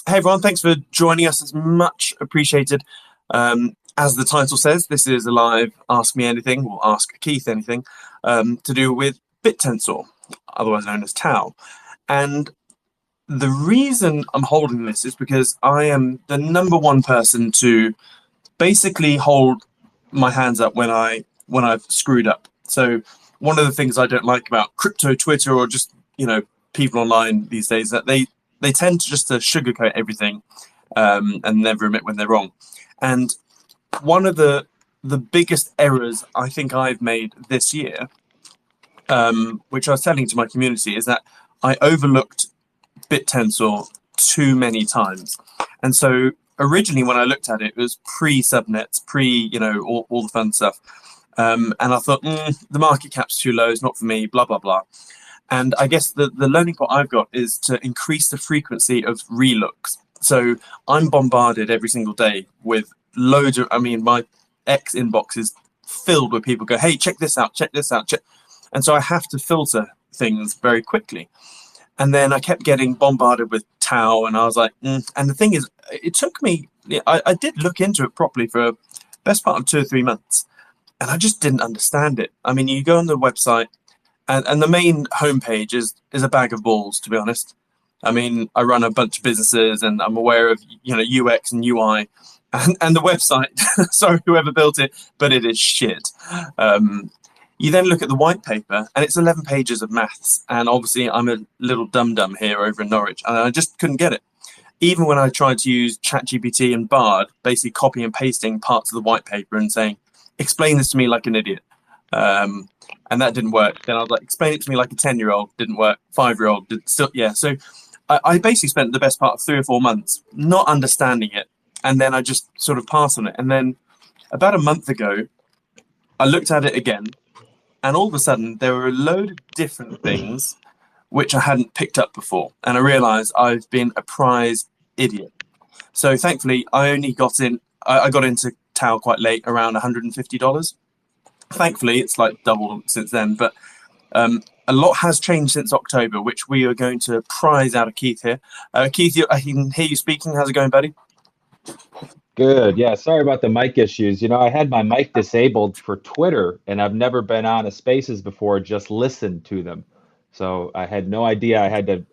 Hey everyone, thanks for joining us. It's much appreciated. As the title says, this is a live Ask Me Anything or Ask Keith Anything to do with Bittensor, otherwise known as Tau. And the reason I'm holding this is because I am the number one person to basically hold my hands up when I've screwed up. So one of the things I don't like about crypto Twitter or just people online these days is that they tend to just sugarcoat everything and never admit when they're wrong. And one of the biggest errors I think I've made this year, which I was telling to my community, is that I overlooked Bittensor too many times. And so originally when I looked at it, it was pre-subnets, all the fun stuff. And I thought, the market cap's too low, it's not for me, blah, blah, blah. And I guess the learning point I've got is to increase the frequency of relooks. So I'm bombarded every single day with loads of, my X inbox is filled with people go, hey, check this out, check this out. And so I have to filter things very quickly. And then I kept getting bombarded with Tau, and I was like, And the thing is, it took me, I did look into it properly for a best part of 2 or 3 months, and I just didn't understand it. I mean, you go on the website, and the main homepage is a bag of balls, to be honest. I mean, I run a bunch of businesses, and I'm aware of UX and UI, and the website. Sorry, whoever built it, but it is shit. You then look at the white paper, and it's 11 pages of maths. And obviously, I'm a little dum-dum here over in Norwich, and I just couldn't get it. Even when I tried to use ChatGPT and Bard, basically copy and pasting parts of the white paper and saying, explain this to me like an idiot. And that didn't work. Then I was like, explain it to me like a 10-year-old. Didn't work. 5-year-old. Still, yeah. So I basically spent the best part of 3 or 4 months not understanding it. And then I just sort of passed on it. And then about a month ago, I looked at it again. And all of a sudden, there were a load of different things which I hadn't picked up before. And I realized I've been a prize idiot. So thankfully, I got into Tau quite late, around $150. Thankfully, it's like doubled since then. But a lot has changed since October, which we are going to prize out of Keith here. Keith, I can hear you speaking. How's it going, buddy? Good. Yeah. Sorry about the mic issues. I had my mic disabled for Twitter, and I've never been on a Spaces before, just listened to them. So I had no idea I had to,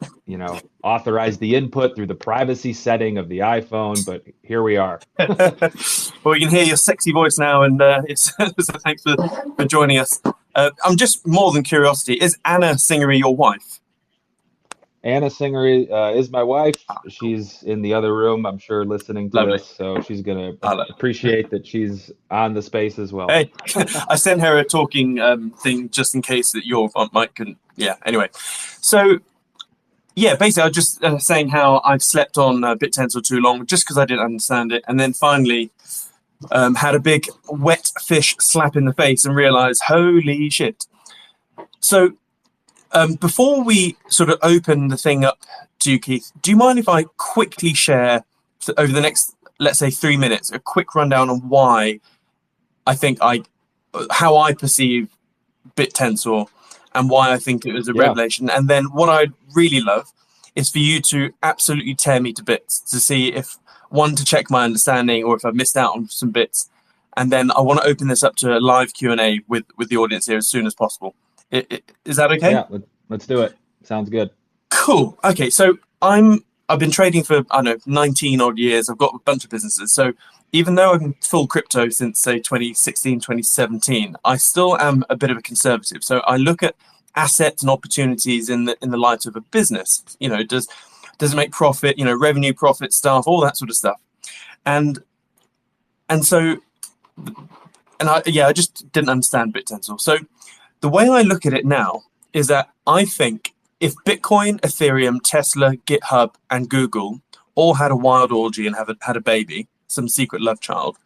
authorize the input through the privacy setting of the iPhone, but here we are. Well, we can hear your sexy voice now, and so thanks for joining us. I'm just more than curiosity. Is Anna Singery your wife? Anna Singery is my wife. She's in the other room, I'm sure, listening to this, so she's going to appreciate that she's on the space as well. Hey, I sent her a talking thing just in case that your mic couldn't. Yeah, anyway. So, yeah, basically, I was just saying how I've slept on Bittensor too long just because I didn't understand it. And then finally had a big wet fish slap in the face and realized, holy shit. So, before we sort of open the thing up to you, Keith, do you mind if I quickly share over the next, let's say, 3 minutes, a quick rundown on why how I perceive Bittensor and why I think it was a revelation. And then what I'd really love is for you to absolutely tear me to bits to see if, one, to check my understanding or if I've missed out on some bits. And then I want to open this up to a live Q&A with the audience here as soon as possible. Is that okay? Yeah, let's do it. Sounds good. Cool. Okay, so I've been trading for, 19 odd years. I've got a bunch of businesses. So even though I'm full crypto since, say, 2016, 2017, I still am a bit of a conservative. So I look at assets and opportunities in the light of a business. Does it make profit? Revenue, profit, staff, all that sort of stuff. And so, I just didn't understand Bittensor. So the way I look at it now is that I think if Bitcoin, Ethereum, Tesla, GitHub, and Google all had a wild orgy and had a baby, some secret love child,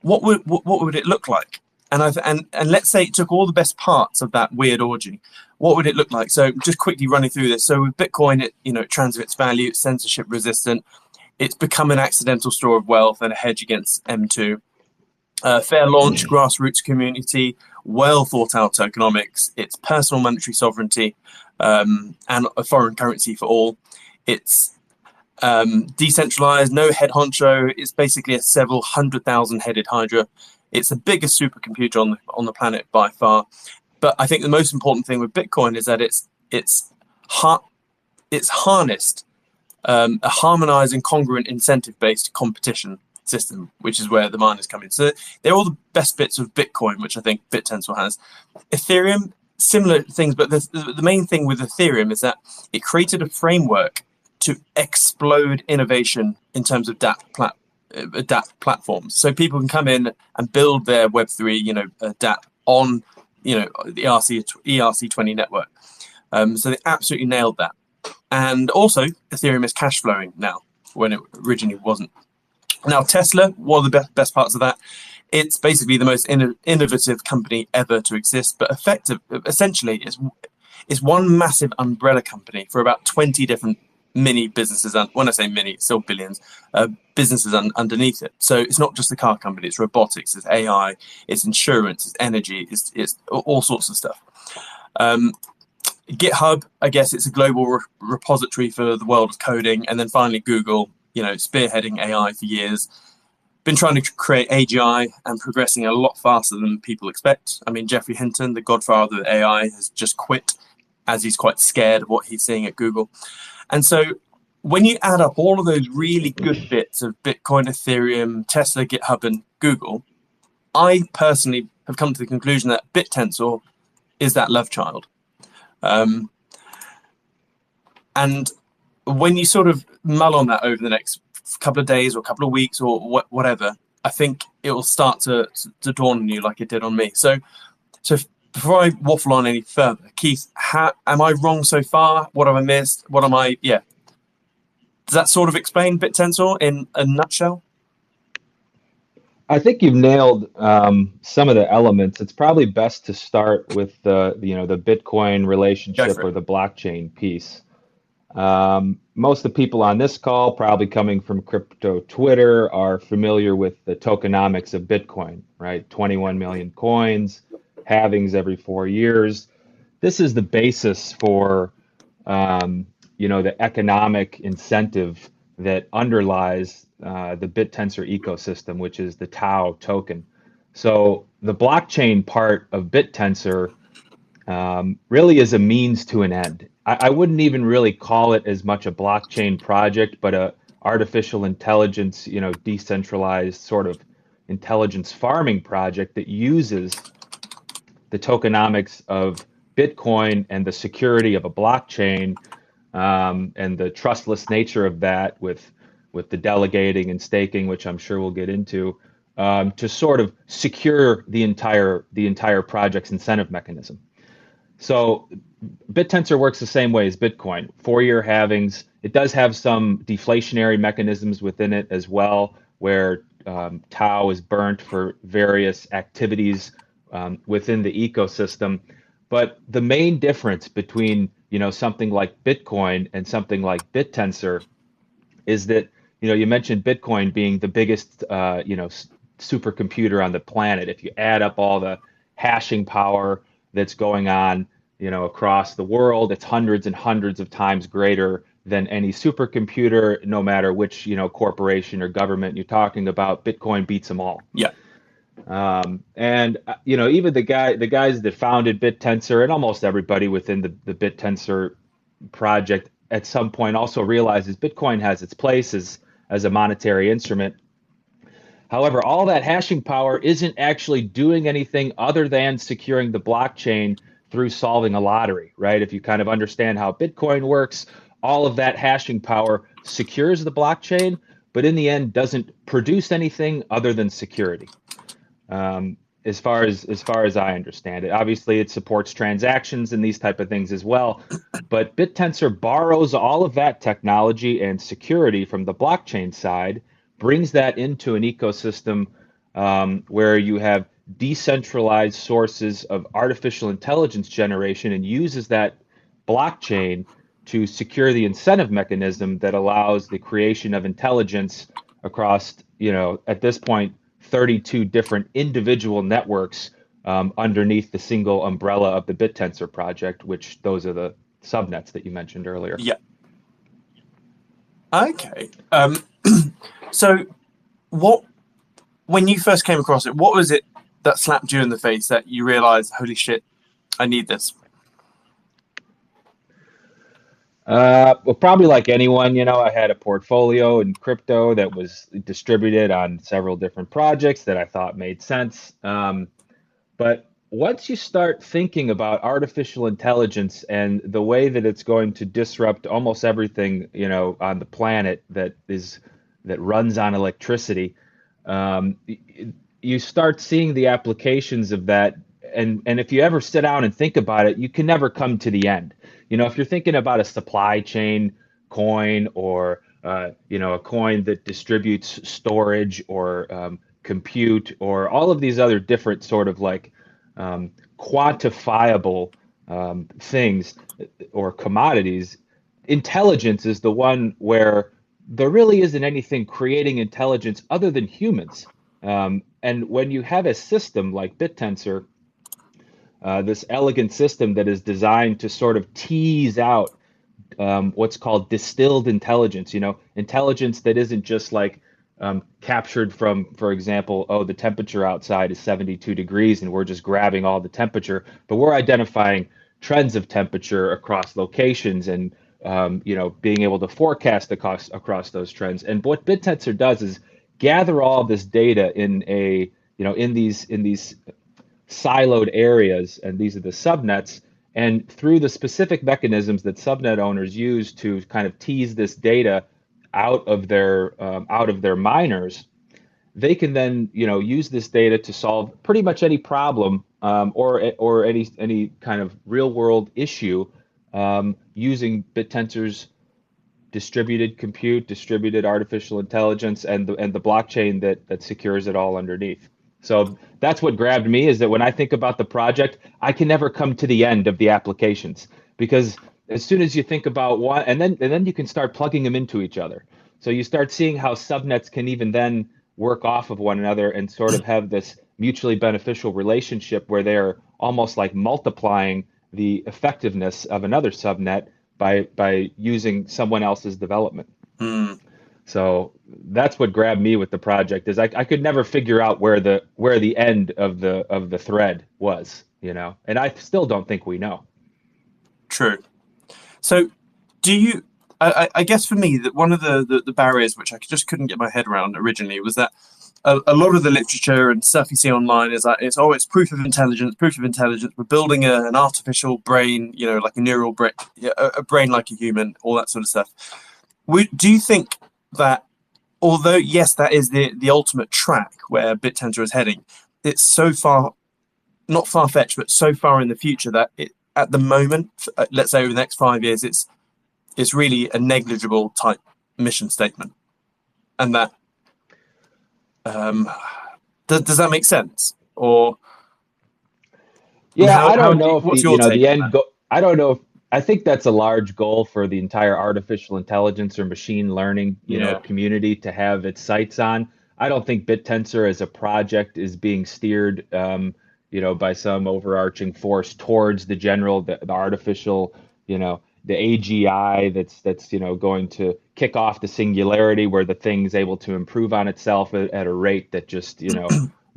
what would it look like? And let's say it took all the best parts of that weird orgy. What would it look like? So just quickly running through this. So with Bitcoin, it transmits value, it's censorship resistant, it's become an accidental store of wealth and a hedge against M2. Fair launch, grassroots community, well thought out tokenomics, it's personal monetary sovereignty, and a foreign currency for all. It's Decentralized, no head honcho. It's basically a several 100,000 headed hydra. It's the biggest supercomputer on the planet by far. But I think the most important thing with Bitcoin is that it's harnessed a harmonized and congruent incentive-based competition system, which is where the miners come in. So they're all the best bits of Bitcoin, which I think Bittensor has. Ethereum, similar things, but the main thing with Ethereum is that it created a framework to explode innovation in terms of DApp platforms. So people can come in and build their Web3, DApp on, the ERC20 network. So they absolutely nailed that. And also, Ethereum is cash flowing now, when it originally wasn't. Now, Tesla, one of the best parts of that, it's basically the most innovative company ever to exist, but essentially, it's one massive umbrella company for about 20 different mini businesses. And when I say mini, it's still billions, businesses underneath it. So it's not just a car company, it's robotics, it's AI, it's insurance, it's energy, it's all sorts of stuff. GitHub, I guess it's a global repository for the world of coding. And then finally, Google, spearheading AI for years. Been trying to create AGI and progressing a lot faster than people expect. I mean, Geoffrey Hinton, the godfather of AI, has just quit as he's quite scared of what he's seeing at Google. And so when you add up all of those really good bits of Bitcoin, Ethereum, Tesla, GitHub, and Google, I personally have come to the conclusion that Bittensor is that love child. And when you sort of mull on that over the next couple of days or couple of weeks or whatever, I think it will start to dawn on you like it did on me. So before I waffle on any further, Keith, am I wrong so far? What have I missed? Yeah. Does that sort of explain Bittensor in a nutshell? I think you've nailed some of the elements. It's probably best to start with the Bitcoin relationship or the blockchain piece. Most of the people on this call, probably coming from crypto Twitter, are familiar with the tokenomics of Bitcoin, right? 21 million coins, halvings every 4 years. This is the basis for the economic incentive that underlies the Bittensor ecosystem, which is the Tau token. So the blockchain part of Bittensor really is a means to an end. I wouldn't even really call it as much a blockchain project, but a artificial intelligence, decentralized sort of intelligence farming project that uses the tokenomics of Bitcoin and the security of a blockchain and the trustless nature of that with the delegating and staking, which I'm sure we'll get into, to sort of secure the entire project's incentive mechanism. So Bittensor works the same way as Bitcoin, 4-year halvings. It does have some deflationary mechanisms within it as well, where Tau is burnt for various activities within the ecosystem. But the main difference between something like Bitcoin and something like Bittensor is that you mentioned Bitcoin being the biggest supercomputer on the planet. If you add up all the hashing power that's going on across the world, it's hundreds and hundreds of times greater than any supercomputer, no matter which corporation or government you're talking about. Bitcoin beats them all. Yeah. And even the guys that founded Bittensor and almost everybody within the Bittensor project at some point also realizes Bitcoin has its place as a monetary instrument. However, all that hashing power isn't actually doing anything other than securing the blockchain through solving a lottery, right? If you kind of understand how Bitcoin works, all of that hashing power secures the blockchain, but in the end doesn't produce anything other than security. As far as I understand it, obviously it supports transactions and these type of things as well. But Bittensor borrows all of that technology and security from the blockchain side, brings that into an ecosystem where you have decentralized sources of artificial intelligence generation, and uses that blockchain to secure the incentive mechanism that allows the creation of intelligence across, at this point, 32 different individual networks underneath the single umbrella of the Bittensor project, which those are the subnets that you mentioned earlier. Yeah. Okay. So what when you first came across it, what was it that slapped you in the face that you realized, holy shit, I need this? Well, probably like anyone, I had a portfolio in crypto that was distributed on several different projects that I thought made sense. But once you start thinking about artificial intelligence and the way that it's going to disrupt almost everything, on the planet that runs on electricity, you start seeing the applications of that. And if you ever sit down and think about it, you can never come to the end. If you're thinking about a supply chain coin or a coin that distributes storage or compute or all of these other different sort of like quantifiable things or commodities, intelligence is the one where there really isn't anything creating intelligence other than humans. And when you have a system like Bittensor, this elegant system that is designed to sort of tease out what's called distilled intelligence, intelligence that isn't just like captured from, for example, oh, the temperature outside is 72 degrees and we're just grabbing all the temperature, but we're identifying trends of temperature across locations and being able to forecast the cost across those trends. And what Bittensor does is gather all this data in these siloed areas, and these are the subnets. And through the specific mechanisms that subnet owners use to kind of tease this data out of their miners, they can then use this data to solve pretty much any problem or any kind of real world issue using Bittensor's distributed compute, distributed artificial intelligence, and the blockchain that secures it all underneath. So that's what grabbed me, is that when I think about the project, I can never come to the end of the applications, because as soon as you think about one, and then you can start plugging them into each other. So you start seeing how subnets can even then work off of one another and sort of have this mutually beneficial relationship where they're almost like multiplying the effectiveness of another subnet by using someone else's development. Hmm. So that's what grabbed me with the project, is I could never figure out where the end of the thread was, and I still don't think we know. True. So, do you? I guess for me, that one of the barriers which I just couldn't get my head around originally was that a lot of the literature and stuff you see online is like it's proof of intelligence, proof of intelligence. We're building an artificial brain, like a neural brain, a brain like a human, all that sort of stuff. Do you think that, although yes, that is the ultimate track where Bittensor is heading, it's so far, not far fetched, but so far in the future that at the moment, let's say over the next 5 years, it's really a negligible type mission statement, and that um, does that make sense? Or Yeah, I how don't do know you, if what's your take the on end that? go I don't know if I think that's a large goal for the entire artificial intelligence or machine learning, Yeah. community to have its sights on. I don't think BitTensor as a project is being steered, by some overarching force towards the artificial, the AGI that's going to kick off the singularity where the thing's able to improve on itself at a rate that just,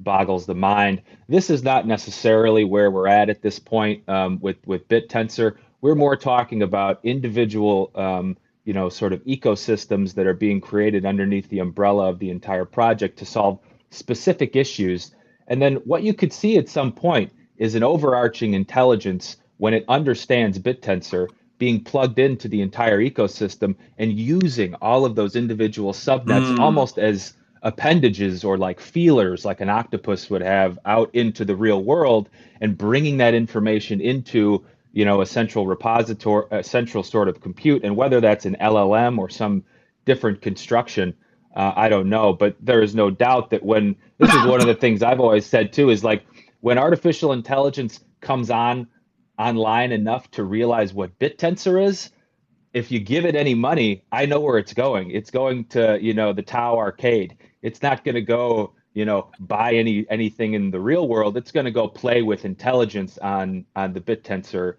boggles the mind. This is not necessarily where we're at this point with BitTensor. We're more talking about individual, sort of ecosystems that are being created underneath the umbrella of the entire project to solve specific issues. And then what you could see at some point is an overarching intelligence when it understands BitTensor being plugged into the entire ecosystem and using all of those individual subnets Mm, almost as appendages or like feelers, like an octopus would have out into the real world, and bringing that information into a central repository, a central sort of compute. And whether that's an LLM or some different construction, I don't know. But there is no doubt that when this is one of the things I've always said too, is like when artificial intelligence comes online enough to realize what BitTensor is, if you give it any money, I know where it's going. It's going to, the Tau arcade. It's not going to go, buy anything in the real world. It's going to go play with intelligence on the BitTensor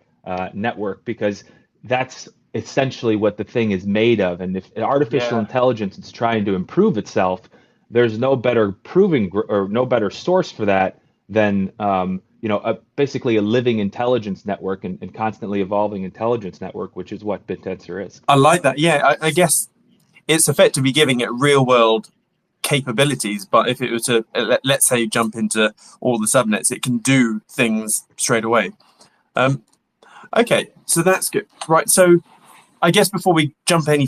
network, because that's essentially what the thing is made of. And if artificial Yeah. intelligence is trying to improve itself, there's no better or no better source for that than basically a living intelligence network and constantly evolving intelligence network, which is what Bittensor is. I like that. Yeah, I guess it's effectively giving it real world capabilities, but if it were to let's say jump into all the subnets, it can do things straight away. Okay, so that's good, right? So I guess before we jump any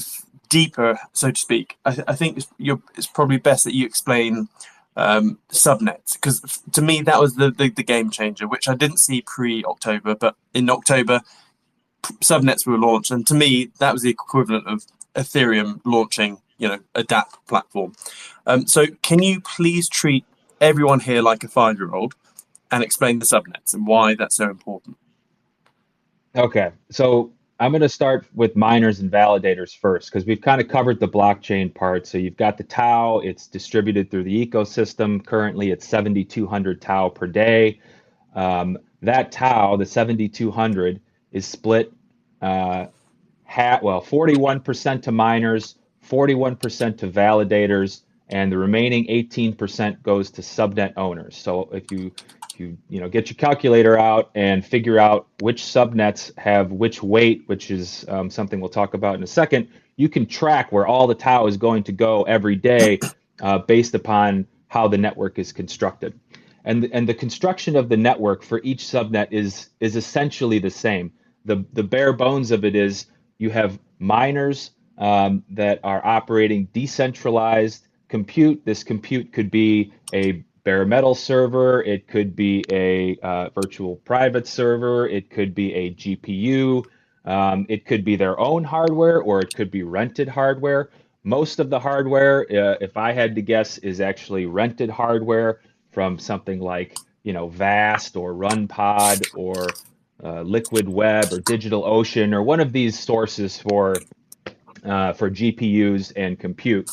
deeper, so to speak, I think it's probably best that you explain subnets, because to me that was the game changer, which I didn't see pre-October, but in October subnets were launched, and to me that was the equivalent of Ethereum launching, a DApp platform. So can you please treat everyone here like a 5-year-old and explain the subnets and why that's so important? Okay, so I'm going to start with miners and validators first, because we've kind of covered the blockchain part. So you've got the tau, it's distributed through the ecosystem. Currently, it's 7,200 tau per day. That tau, the 7,200, is split 41% to miners, 41% to validators, and the remaining 18% goes to subnet owners. So if you get your calculator out and figure out which subnets have which weight, which is something we'll talk about in a second, you can track where all the tau is going to go every day based upon how the network is constructed. And the construction of the network for each subnet is essentially the same. The bare bones of it is you have miners that are operating decentralized compute. This compute could be a bare metal server, it could be a virtual private server, it could be a GPU, it could be their own hardware, or it could be rented hardware. Most of the hardware, if I had to guess, is actually rented hardware from something like Vast or RunPod or Liquid Web or DigitalOcean or one of these sources for GPUs and compute.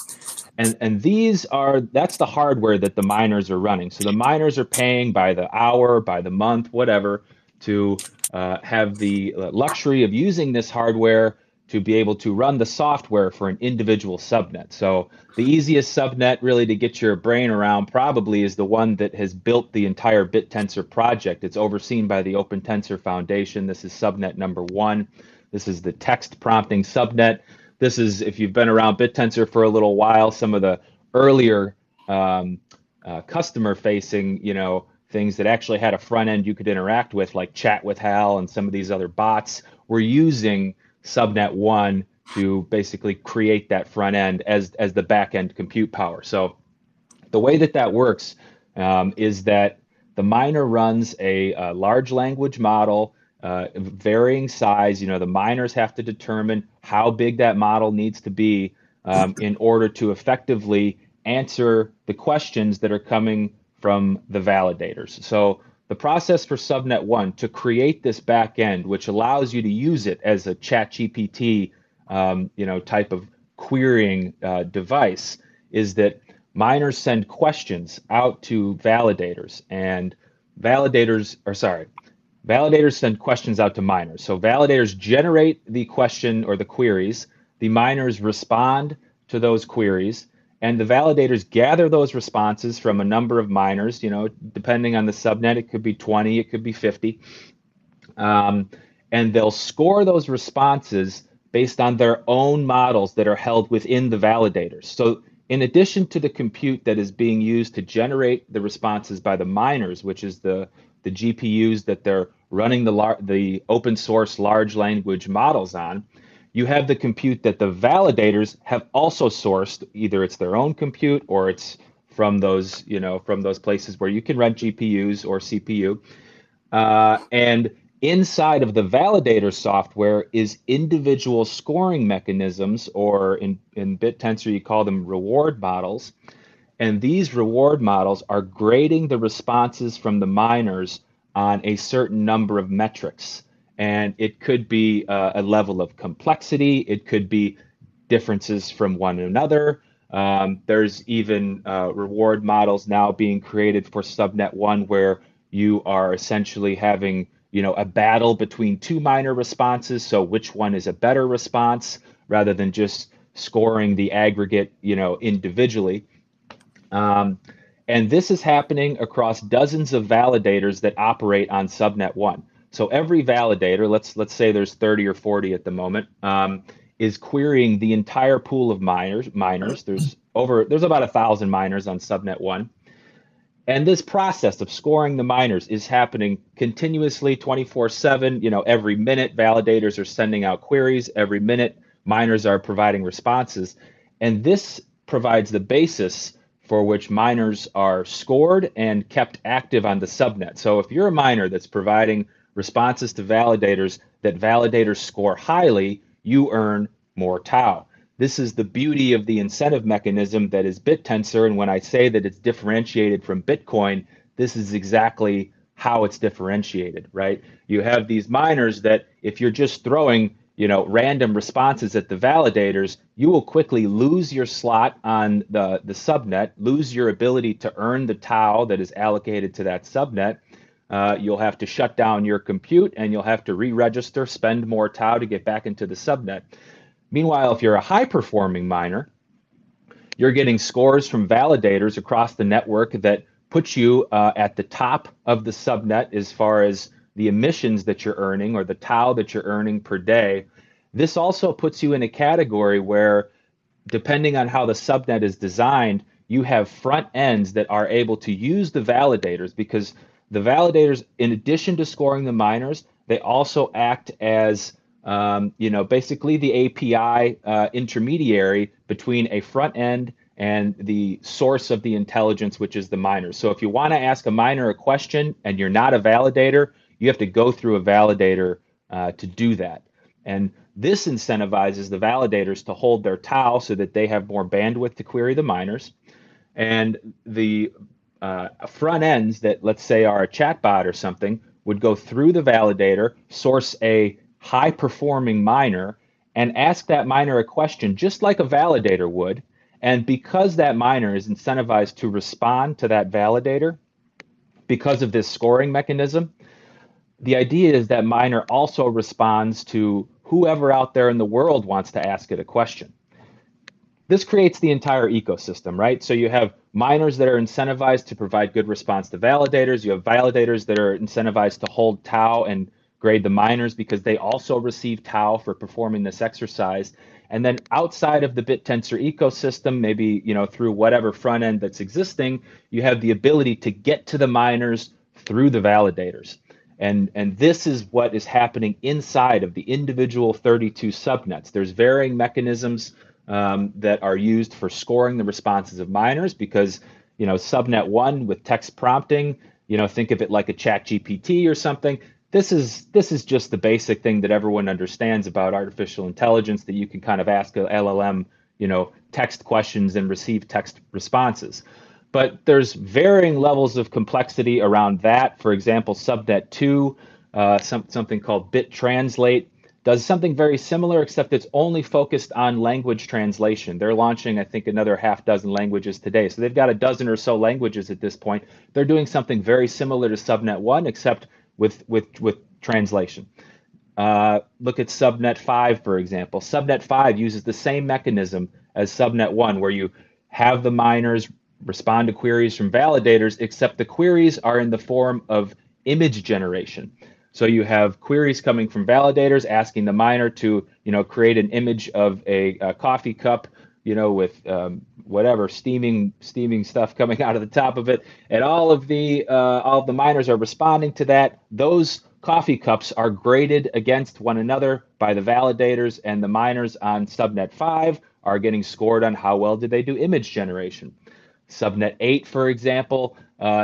And that's the hardware that the miners are running. So the miners are paying by the hour, by the month, whatever, to have the luxury of using this hardware to be able to run the software for an individual subnet. So the easiest subnet really to get your brain around probably is the one that has built the entire Bittensor project. It's overseen by the Opentensor Foundation. This is subnet number 1. This is the text prompting subnet. This is, if you've been around Bittensor for a little while, some of the earlier customer-facing, things that actually had a front end you could interact with, like Chat with Hal and some of these other bots, were using subnet 1 to basically create that front end as the back end compute power. So the way that works is that the miner runs a large language model, varying size. The miners have to determine how big that model needs to be in order to effectively answer the questions that are coming from the validators. So the process for subnet 1 to create this back end, which allows you to use it as a chat GPT type of querying device, is that miners send questions out to validators, and validators send questions out to miners. So validators generate the question or the queries, the miners respond to those queries, and the validators gather those responses from a number of miners, depending on the subnet. It could be 20, it could be 50. And they'll score those responses based on their own models that are held within the validators. So in addition to the compute that is being used to generate the responses by the miners, which is the GPUs that they're running the open source large language models on, you have the compute that the validators have also sourced. Either it's their own compute or it's from those places where you can rent GPUs or CPU. And inside of the validator software is individual scoring mechanisms, or in Bittensor you call them reward models. And these reward models are grading the responses from the miners on a certain number of metrics. And it could be a level of complexity. It could be differences from one another. There's even reward models now being created for subnet 1 where you are essentially having a battle between two miner responses. So which one is a better response rather than just scoring the aggregate, individually. And this is happening across dozens of validators that operate on subnet 1. So every validator, let's say there's 30 or 40 at the moment, is querying the entire pool of miners. There's about 1,000 miners on subnet 1. And this process of scoring the miners is happening continuously 24/7. Every minute validators are sending out queries. Every minute miners are providing responses. And this provides the basis for which miners are scored and kept active on the subnet. So if you're a miner that's providing responses to validators that validators score highly, you earn more tau. This is the beauty of the incentive mechanism that is Bittensor. And when I say that it's differentiated from Bitcoin, this is exactly how it's differentiated, right? You have these miners that if you're just throwing random responses at the validators, you will quickly lose your slot on the subnet, lose your ability to earn the tau that is allocated to that subnet. You'll have to shut down your compute and you'll have to re-register, spend more tau to get back into the subnet. Meanwhile, if you're a high-performing miner, you're getting scores from validators across the network that put you at the top of the subnet as far as the emissions that you're earning or the tau that you're earning per day. This also puts you in a category where, depending on how the subnet is designed, you have front ends that are able to use the validators, because the validators, in addition to scoring the miners, they also act as basically the API intermediary between a front end and the source of the intelligence, which is the miner. So if you want to ask a miner a question and you're not a validator, you have to go through a validator to do that. And this incentivizes the validators to hold their tau so that they have more bandwidth to query the miners. And the front ends that, let's say, are a chatbot or something, would go through the validator, source a high-performing miner, and ask that miner a question just like a validator would. And because that miner is incentivized to respond to that validator, because of this scoring mechanism, the idea is that miner also responds to whoever out there in the world wants to ask it a question. This creates the entire ecosystem, right? So you have miners that are incentivized to provide good response to validators. You have validators that are incentivized to hold tau and grade the miners because they also receive tau for performing this exercise. And then outside of the Bittensor ecosystem, maybe through whatever front end that's existing, you have the ability to get to the miners through the validators. And this is what is happening inside of the individual 32 subnets. There's varying mechanisms that are used for scoring the responses of miners, because subnet 1 with text prompting, think of it like a chat GPT or something. This is just the basic thing that everyone understands about artificial intelligence, that you can kind of ask a LLM text questions and receive text responses. But there's varying levels of complexity around that. For example, subnet 2, something called BitTranslate, does something very similar, except it's only focused on language translation. They're launching, I think, another half dozen languages today. So they've got a dozen or so languages at this point. They're doing something very similar to subnet 1, except with translation. Look at subnet 5, for example. Subnet 5 uses the same mechanism as subnet 1, where you have the miners respond to queries from validators, except the queries are in the form of image generation. So you have queries coming from validators asking the miner to, create an image of a coffee cup, with whatever steaming stuff coming out of the top of it, and all of the miners are responding to that. Those coffee cups are graded against one another by the validators, and the miners on subnet 5 are getting scored on how well did they do image generation. Subnet 8, for example,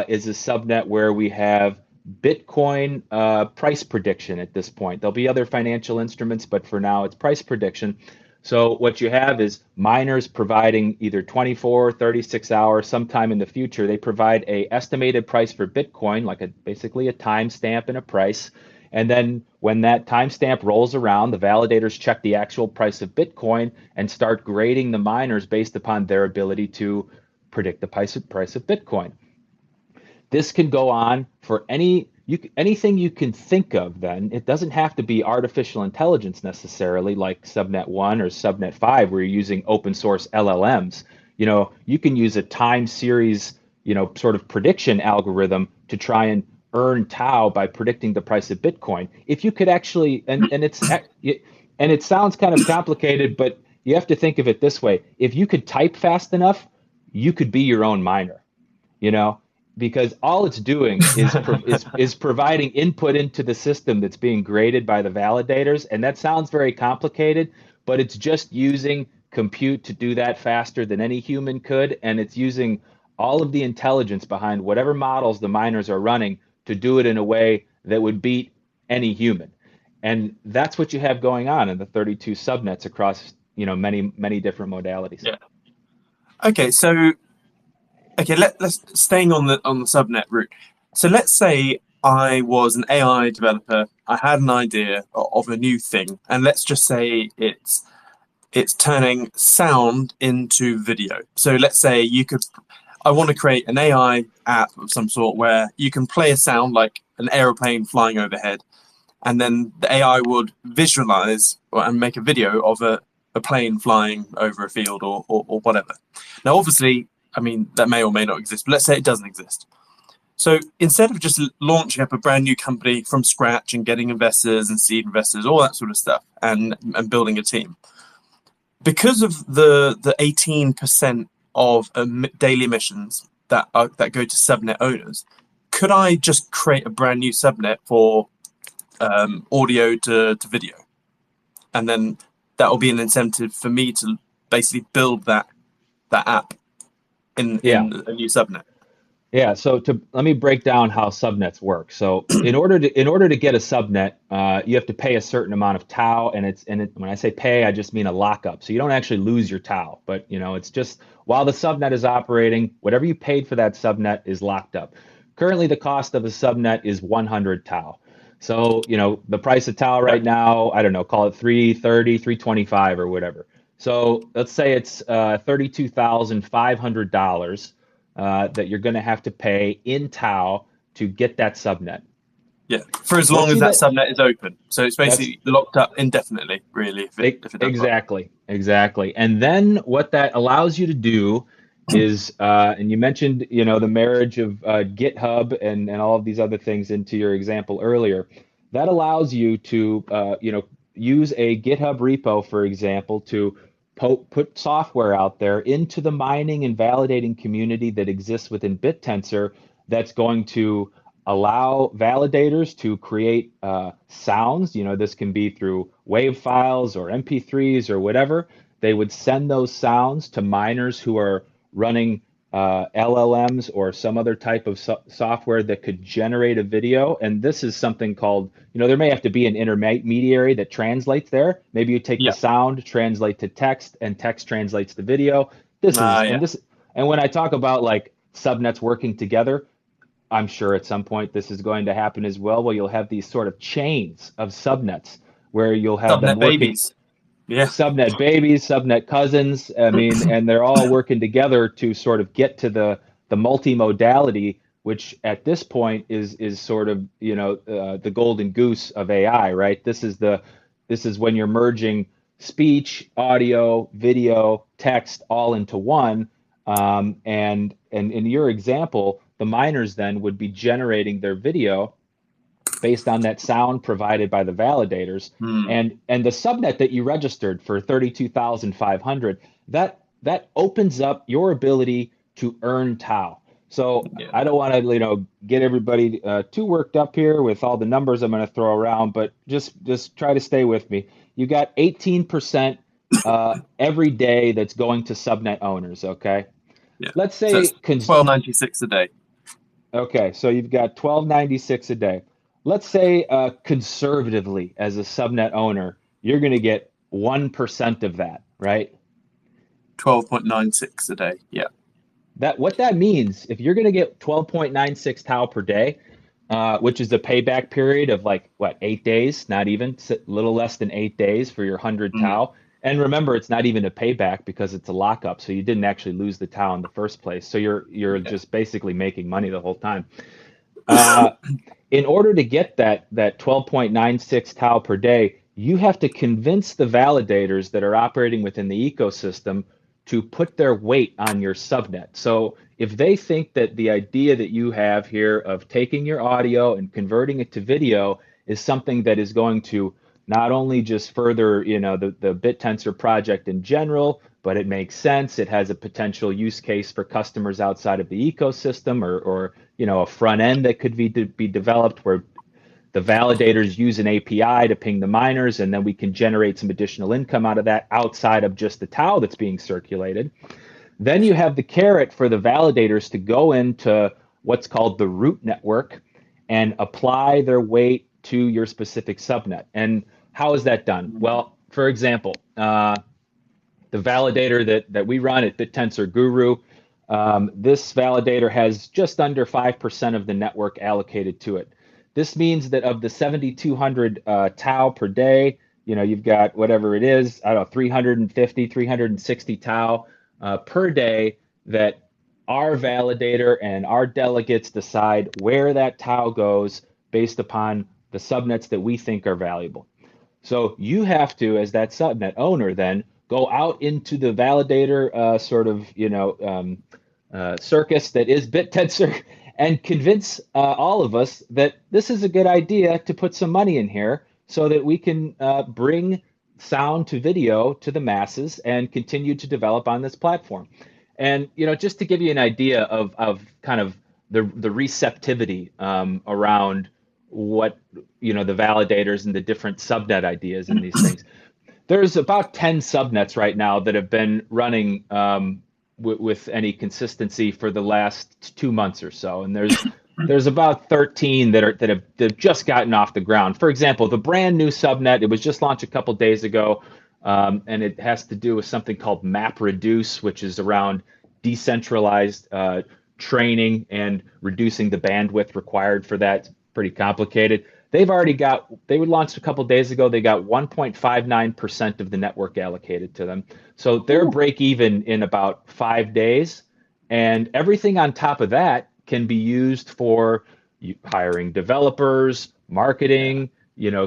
is a subnet where we have Bitcoin price prediction at this point. There'll be other financial instruments, but for now it's price prediction. So what you have is miners providing either 24, 36 hours, sometime in the future, they provide a estimated price for Bitcoin, like basically a timestamp and a price. And then when that timestamp rolls around, the validators check the actual price of Bitcoin and start grading the miners based upon their ability to predict the price of Bitcoin. This can go on for any anything you can think of, then it doesn't have to be artificial intelligence necessarily, like subnet 1 or subnet 5 where you're using open source LLMs. You can use a time series, sort of prediction algorithm to try and earn tau by predicting the price of Bitcoin. If you could actually, and it sounds kind of complicated, but you have to think of it this way: if you could type fast enough, you could be your own miner. you know, because all it's doing is providing input into the system that's being graded by the validators. And that sounds very complicated, but it's just using compute to do that faster than any human could. And it's using all of the intelligence behind whatever models the miners are running to do it in a way that would beat any human. And that's what you have going on in the 32 subnets across, many different modalities. Yeah. Okay, so let's staying on the subnet route. So let's say I was an AI developer. I had an idea of a new thing, and let's just say it's turning sound into video. So let's say I want to create an AI app of some sort where you can play a sound like an aeroplane flying overhead, and then the AI would visualize and make a video of a plane flying over a field or whatever. Now, obviously, I mean, that may or may not exist, but let's say it doesn't exist. So instead of just launching up a brand new company from scratch and getting investors and seed investors, all that sort of stuff, and building a team, because of the 18% of daily emissions that go to subnet owners, could I just create a brand new subnet for audio to video? And then that will be an incentive for me to basically build that app in a new subnet. Yeah, so let me break down how subnets work. So in order to get a subnet, you have to pay a certain amount of tau, and when I say pay, I just mean a lockup. So you don't actually lose your tau, but it's just while the subnet is operating, whatever you paid for that subnet is locked up. Currently, the cost of a subnet is 100 tau. So the price of tau right now, I don't know, call it 330, 325 or whatever. So let's say it's $32,500 that you're going to have to pay in tau to get that subnet. Yeah, for as long as that subnet is open. So it's basically locked up indefinitely, really. If it does Exactly. And then what that allows you to do is, and you mentioned, the marriage of GitHub and all of these other things into your example earlier. That allows you to, use a GitHub repo, for example, to put software out there into the mining and validating community that exists within Bittensor that's going to allow validators to create sounds. This can be through WAV files or MP3s or whatever. They would send those sounds to miners who are running LLMs or some other type of software that could generate a video. And this is something called, there may have to be an intermediary that translates there. Maybe you take the sound, translate to text, and text translates to video. And when I talk about like subnets working together, I'm sure at some point this is going to happen as well, where you'll have these sort of chains of subnets where you'll have them working. Babies. Yeah. Subnet babies, subnet cousins. I mean, and they're all working together to sort of get to the multimodality, which at this point is sort of the golden goose of AI, right? This is when you're merging speech, audio, video, text all into one. And in your example, the miners then would be generating their video based on that sound provided by the validators. And the subnet that you registered for 32,500, that opens up your ability to earn tau. So I don't want to get everybody too worked up here with all the numbers I'm going to throw around, but just try to stay with me. You got 18% every day that's going to subnet owners. Okay. Yeah. Let's say so $12.96 a day. Okay, so you've got $12.96 a day. Let's say conservatively, as a subnet owner, you're going to get 1% of that, right? 12.96 a day. Yeah. What that means, if you're going to get 12.96 tau per day, which is the payback period of 8 days, not even, a little less than 8 days for your 100 tau. And remember, it's not even a payback because it's a lockup, so you didn't actually lose the tau in the first place. So you're just basically making money the whole time. in order to get that 12.96 tau per day, you have to convince the validators that are operating within the ecosystem to put their weight on your subnet. So if they think that the idea that you have here of taking your audio and converting it to video is something that is going to not only just further, the Bittensor project in general, but it makes sense. It has a potential use case for customers outside of the ecosystem, or a front end that could be developed where the validators use an API to ping the miners, and then we can generate some additional income out of that outside of just the tau that's being circulated. Then you have the carrot for the validators to go into what's called the root network and apply their weight to your specific subnet. And how is that done? Well, for example, the validator that we run at Bittensor Guru, this validator has just under 5% of the network allocated to it. This means that of the 7,200 tau per day, you've got whatever it is, I don't know, 350, 360 tau per day that our validator and our delegates decide where that tau goes based upon the subnets that we think are valuable. So you have to, as that subnet owner, then go out into the validator circus that is Bittensor and convince all of us that this is a good idea to put some money in here so that we can bring sound to video to the masses and continue to develop on this platform. And just to give you an idea of kind of the receptivity around what the validators and the different subnet ideas and these things. There's about 10 subnets right now that have been running with any consistency for the last 2 months or so, and there's about 13 that have just gotten off the ground. For example, the brand new subnet, it was just launched a couple days ago, and it has to do with something called MapReduce, which is around decentralized training and reducing the bandwidth required for that. It's pretty complicated. They were launched a couple days ago. They got 1.59% of the network allocated to them. So they're break even in about 5 days. And everything on top of that can be used for hiring developers, marketing,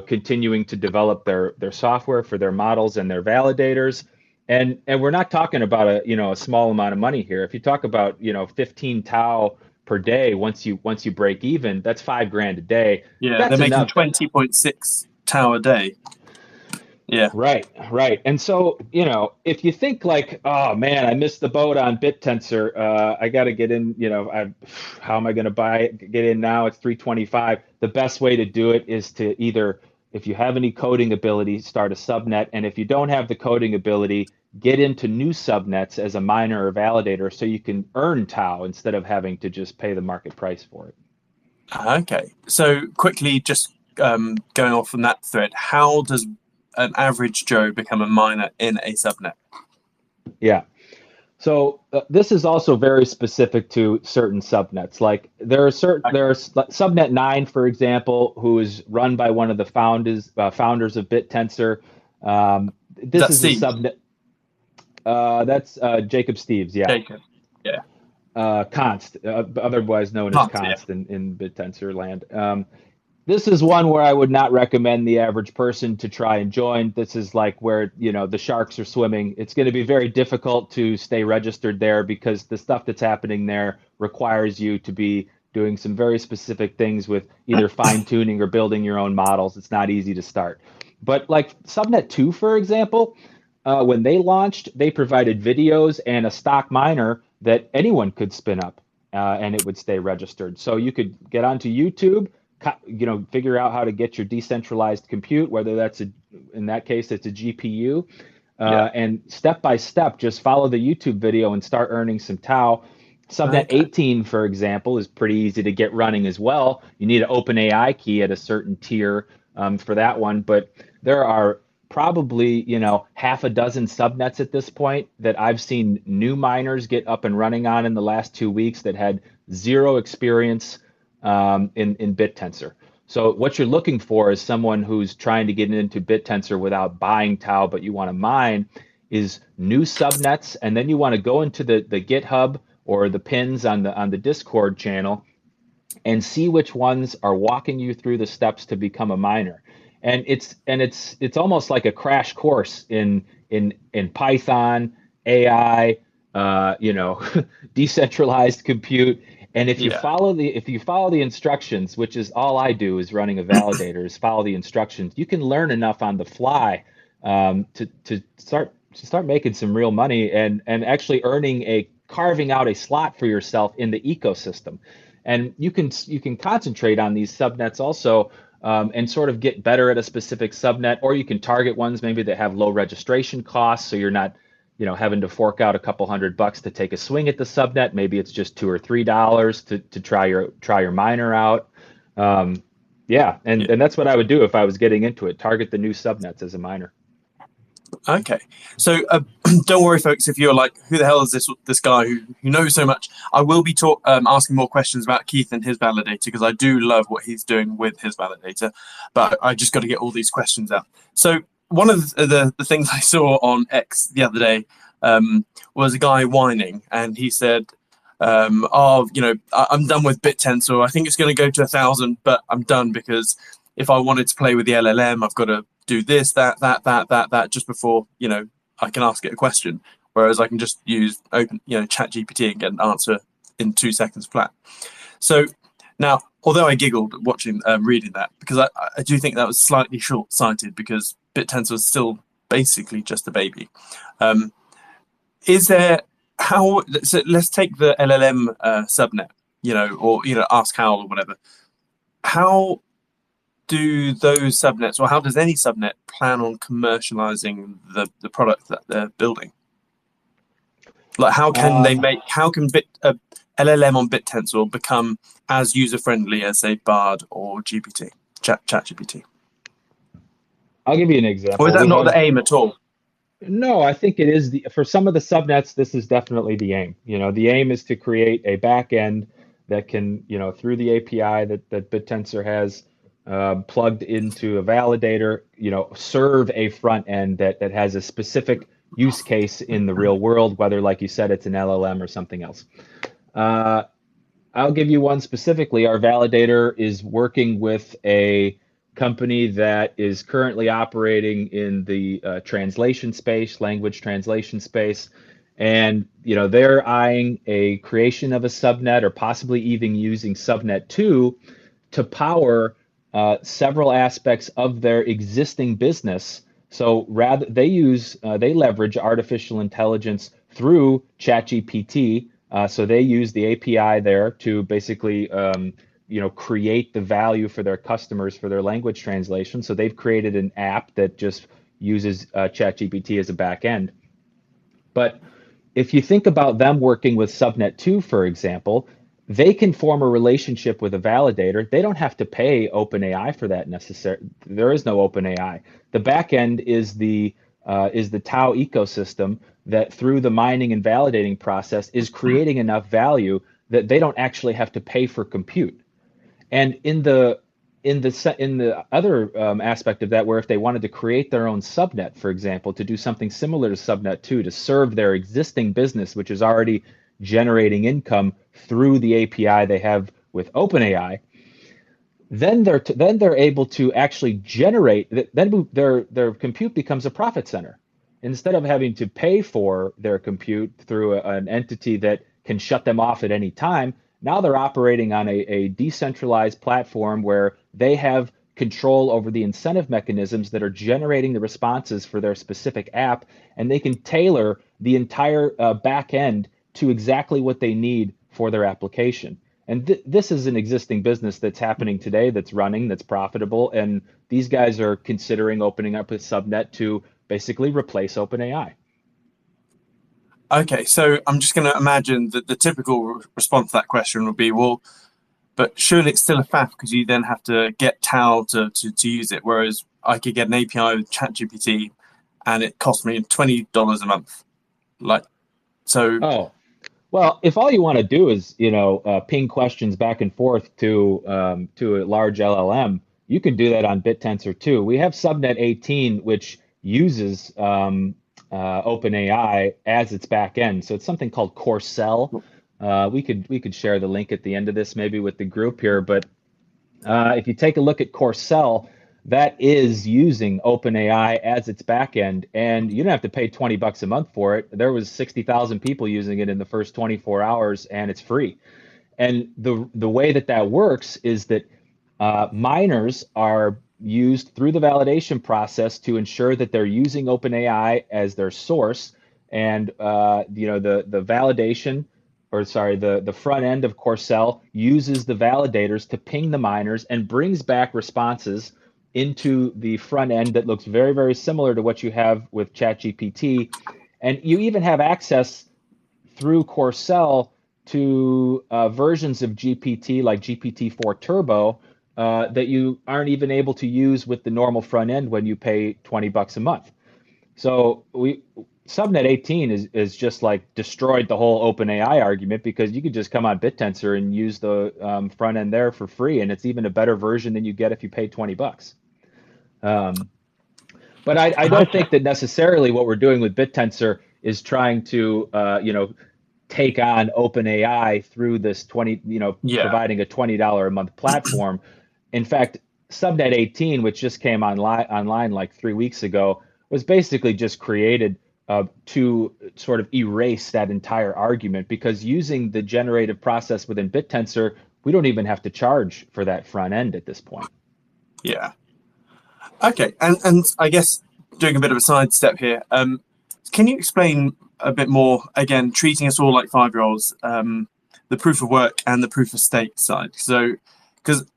continuing to develop their software for their models and their validators. And we're not talking about a small amount of money here. If you talk about 15 tau per day, once you break even, that's $5,000 a day. Yeah, that's they're making 20.6 tau a day. Yeah. Right. And so, if you think like, oh man, I missed the boat on Bittensor, I got to get in, how am I going to get in now? It's 325. The best way to do it is to either, if you have any coding ability, start a subnet. And if you don't have the coding ability, get into new subnets as a miner or validator so you can earn tau instead of having to just pay the market price for it. Okay. So quickly, just going off from that thread, how does an average Joe become a miner in a subnet? Yeah. So this is also very specific to certain subnets. Like there's subnet 9, for example, who is run by one of the founders of Bittensor. This is a subnet. That's Jacob Steves. Yeah. Jacob. Yeah. Const, otherwise known as Const, yeah. in Bittensor land. This is one where I would not recommend the average person to try and join. This is like where, the sharks are swimming. It's going to be very difficult to stay registered there because the stuff that's happening there requires you to be doing some very specific things with either fine tuning or building your own models. It's not easy to start. But like Subnet 2, for example, when they launched, they provided videos and a stock miner that anyone could spin up and it would stay registered. So you could get onto YouTube, figure out how to get your decentralized compute, whether that's in that case, it's a GPU, and step by step, just follow the YouTube video and start earning some tau. Subnet 18, for example, is pretty easy to get running as well. You need an OpenAI key at a certain tier for that one, but there are probably, half a dozen subnets at this point that I've seen new miners get up and running on in the last 2 weeks that had zero experience in Bittensor. So what you're looking for is someone who's trying to get into Bittensor without buying tau, but you want to mine, is new subnets, and then you want to go into the GitHub or the pins on the Discord channel and see which ones are walking you through the steps to become a miner. And it's almost like a crash course in Python, AI, decentralized compute. And Yeah. if you follow the instructions, which is all I do is running a validator, is follow the instructions. You can learn enough on the fly to start making some real money and actually carving out a slot for yourself in the ecosystem. And you can concentrate on these subnets also, and sort of get better at a specific subnet, or you can target ones maybe that have low registration costs, so you're not having to fork out a couple $100 to take a swing at the subnet. Maybe it's just $2 or $3 to try your miner out. Yeah, Yeah. and that's what I would do if I was getting into it. Target the new subnets as a miner. Okay, so don't worry, folks. If you're like, who the hell is this guy who knows so much? I will be asking more questions about Keith and his validator, because I do love what he's doing with his validator. But I just got to get all these questions out. So one of the things I saw on X the other day was a guy whining, and he said, I'm done with Bittensor. I think it's going to go to 1,000, but I'm done because if I wanted to play with the LLM, I've got to do this, that just before I can ask it a question. Whereas I can just use Chat GPT and get an answer in 2 seconds flat. So now, although I giggled watching reading that, because I do think that was slightly short-sighted, because Bittensor is still basically just a baby. Is there so let's take the LLM subnet, or ask Hal or whatever. How do those subnets, or how does any subnet plan on commercializing the product that they're building? Like, how can LLM on Bittensor become as user-friendly as, say, Bard or GPT, ChatGPT? I'll give you an example. Or is that not the aim at all? No, I think it is for some of the subnets, this is definitely the aim. The aim is to create a back end that can, through the API that Bittensor has plugged into a validator, serve a front end that has a specific use case in the real world, whether, like you said, it's an LLM or something else. I'll give you one specifically. Our validator is working with a company that is currently operating in the translation space, language translation space. And they're eyeing a creation of a subnet, or possibly even using subnet 2 to power several aspects of their existing business. So rather, they leverage artificial intelligence through ChatGPT. So they use the API there to basically create the value for their customers for their language translation. So they've created an app that just uses ChatGPT as a back end. But if you think about them working with Subnet 2, for example, they can form a relationship with a validator. They don't have to pay OpenAI for that necessarily. There is no OpenAI. The back end is the Tau ecosystem that, through the mining and validating process, is creating enough value that they don't actually have to pay for compute. And in the other aspect of that, where if they wanted to create their own subnet, for example, to do something similar to Subnet 2 to serve their existing business, which is already generating income through the API they have with OpenAI, then they're able to actually generate. Then their compute becomes a profit center. Instead of having to pay for their compute through an entity that can shut them off at any time, now they're operating on a decentralized platform where they have control over the incentive mechanisms that are generating the responses for their specific app, and they can tailor the entire back end to exactly what they need for their application. And this is an existing business that's happening today, that's running, that's profitable, and these guys are considering opening up a subnet to basically replace OpenAI. Okay, so I'm just going to imagine that the typical response to that question would be, well, but surely it's still a faff, because you then have to get Tau to use it, whereas I could get an API with ChatGPT and it costs me $20 a month. Oh, well, if all you want to do is, ping questions back and forth to a large LLM, you can do that on Bittensor too. We have Subnet 18, which uses OpenAI as its back end. So it's something called Core Cell. We could share the link at the end of this maybe with the group here, but if you take a look at Corcel, that is using OpenAI as its backend, and you don't have to pay $20 a month for it. There was 60,000 people using it in the first 24 hours, and it's free. And the way that that works is that miners are used through the validation process to ensure that they're using OpenAI as their source, and the validation, or sorry, the front end of Corcel uses the validators to ping the miners and brings back responses into the front end that looks very, very similar to what you have with ChatGPT. And you even have access through Corcel to versions of GPT like GPT-4 Turbo that you aren't even able to use with the normal front end when you pay $20 a month. So Subnet 18 is just like destroyed the whole OpenAI argument, because you could just come on Bittensor and use the front end there for free, and it's even a better version than you get if you pay $20. But I don't think that necessarily what we're doing with Bittensor is trying to take on OpenAI through this providing a $20 a month platform. In fact, Subnet 18, which just came online like 3 weeks ago, was basically just created to sort of erase that entire argument, because using the generative process within Bittensor, we don't even have to charge for that front end at this point. Yeah. Okay, and I guess doing a bit of a sidestep here, can you explain a bit more, again, treating us all like 5-year-olds, the proof of work and the proof of stake side? So, because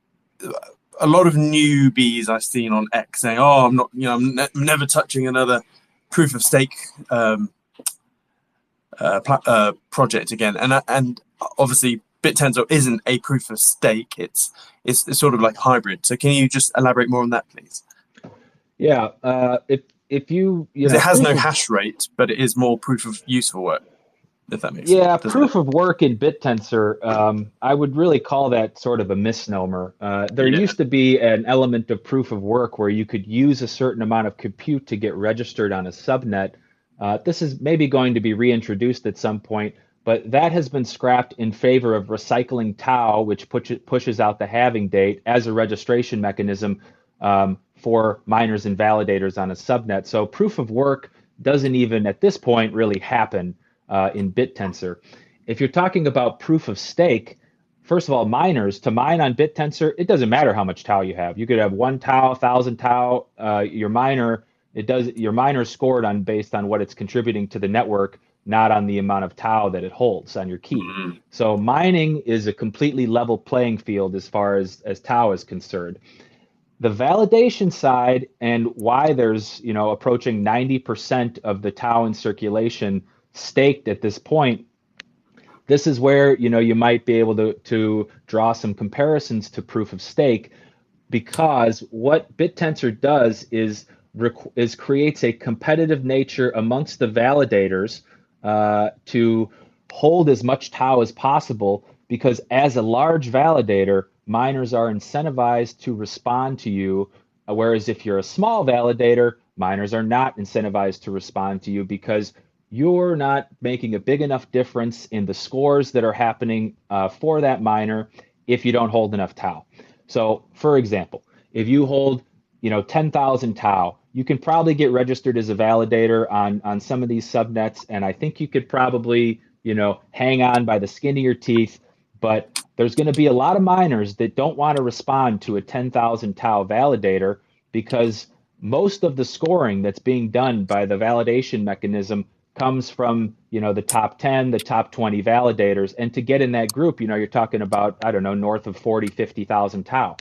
a lot of newbies I've seen on X saying, "Oh, I'm not, I'm never touching another proof of stake project again," and obviously Bittensor isn't a proof of stake; it's sort of like hybrid. So, can you just elaborate more on that, please? Yeah, if you it has no hash rate, but it is more proof of useful work, if that makes sense. Yeah, proof of work in Bittensor, I would really call that sort of a misnomer. There used to be an element of proof of work where you could use a certain amount of compute to get registered on a subnet. This is maybe going to be reintroduced at some point, but that has been scrapped in favor of recycling tau, which pushes out the halving date as a registration mechanism for miners and validators on a subnet. So proof of work doesn't even at this point really happen in Bittensor. If you're talking about proof of stake, first of all, miners, to mine on Bittensor, it doesn't matter how much tau you have. You could have 1 tau, 1,000 tau. Your miner scored on based on what it's contributing to the network, not on the amount of tau that it holds on your key. So mining is a completely level playing field as far as tau is concerned. The validation side, and why there's approaching 90% of the tau in circulation staked at this point, this is where you might be able to draw some comparisons to proof of stake, because what Bittensor does is creates a competitive nature amongst the validators to hold as much tau as possible, because as a large validator, miners are incentivized to respond to you, whereas if you're a small validator, miners are not incentivized to respond to you, because you're not making a big enough difference in the scores that are happening for that miner if you don't hold enough tau. So, for example, if you hold 10,000 tau, you can probably get registered as a validator on some of these subnets, and I think you could probably hang on by the skin of your teeth. But there's going to be a lot of miners that don't want to respond to a 10,000 tau validator, because most of the scoring that's being done by the validation mechanism comes from the top 10, the top 20 validators. And to get in that group, you're talking about, I don't know, north of 40, 50,000 tau.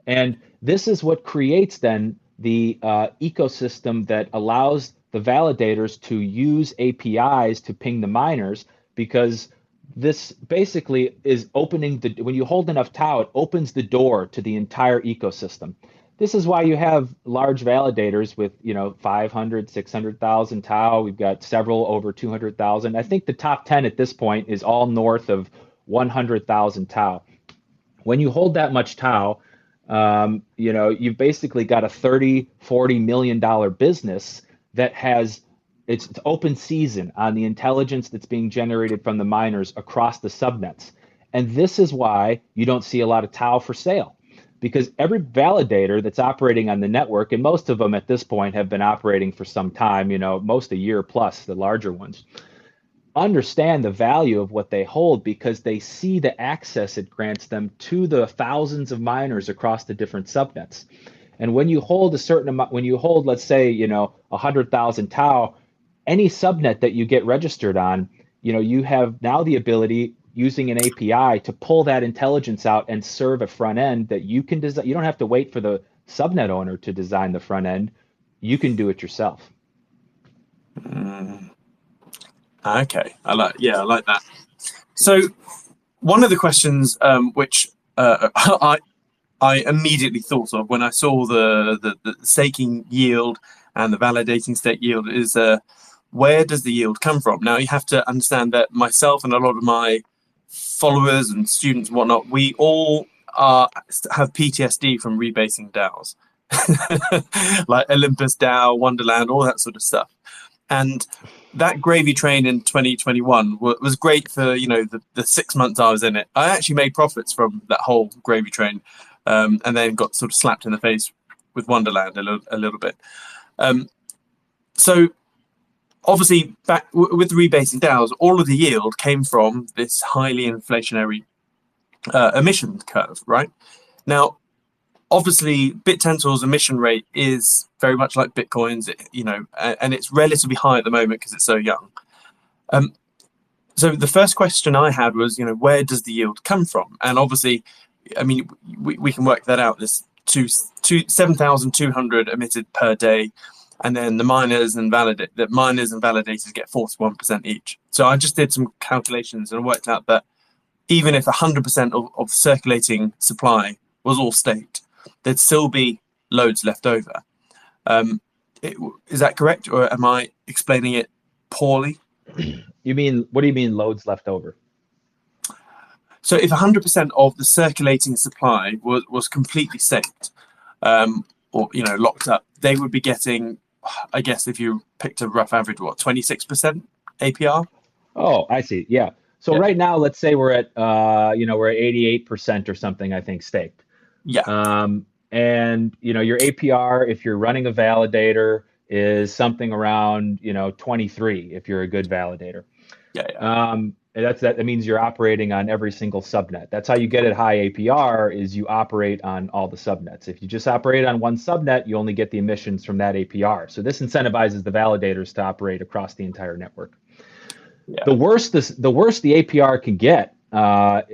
And this is what creates then the ecosystem that allows the validators to use APIs to ping the miners, because this basically is opening when you hold enough tau, it opens the door to the entire ecosystem. This is why you have large validators with 500, 600,000 tau. We've got several over 200,000. I think the top 10 at this point is all north of 100,000 tau. When you hold that much tau, you've basically got a $30, $40 million business that has it's open season on the intelligence that's being generated from the miners across the subnets. And this is why you don't see a lot of tau for sale, because every validator that's operating on the network, and most of them at this point have been operating for some time, most a year plus, the larger ones, understand the value of what they hold because they see the access it grants them to the thousands of miners across the different subnets. And when you hold a certain amount, when you hold, let's say, 100,000 tau, any subnet that you get registered on, you have now the ability using an API to pull that intelligence out and serve a front end that you can design. You don't have to wait for the subnet owner to design the front end. You can do it yourself. Okay, I like that. So one of the questions which I immediately thought of when I saw the staking yield and the validating stake yield is where does the yield come from? Now you have to understand that myself and a lot of my followers and students and whatnot, we all have PTSD from rebasing DAOs, like Olympus DAO, Wonderland, all that sort of stuff. And that gravy train in 2021 was great for the 6 months I was in it. I actually made profits from that whole gravy train, and then got sort of slapped in the face with Wonderland a little bit. So obviously, back with the rebasing DAOs, all of the yield came from this highly inflationary emission curve, right? Now, obviously, Bittensor's emission rate is very much like Bitcoin's, and it's relatively high at the moment because it's so young. So the first question I had was, where does the yield come from? And obviously, I mean, we can work that out. There's 7,200 emitted per day. And then the miners and validators get 41% each. So I just did some calculations and worked out that even if 100% of circulating supply was all staked, there'd still be loads left over. Is that correct, or am I explaining it poorly? What do you mean loads left over? So if 100% of the circulating supply was completely staked, or locked up, they would be getting, I guess, if you picked a rough average, 26% APR? Oh, I see. Yeah. So right now, let's say we're at 88% or something, I think, staked. Yeah. And your APR, if you're running a validator, is something around 23 if you're a good validator. Yeah. And that means you're operating on every single subnet. That's how you get at high APR, is you operate on all the subnets. If you just operate on one subnet, you only get the emissions from that APR. So this incentivizes the validators to operate across the entire network. Yeah. The worst the APR can get,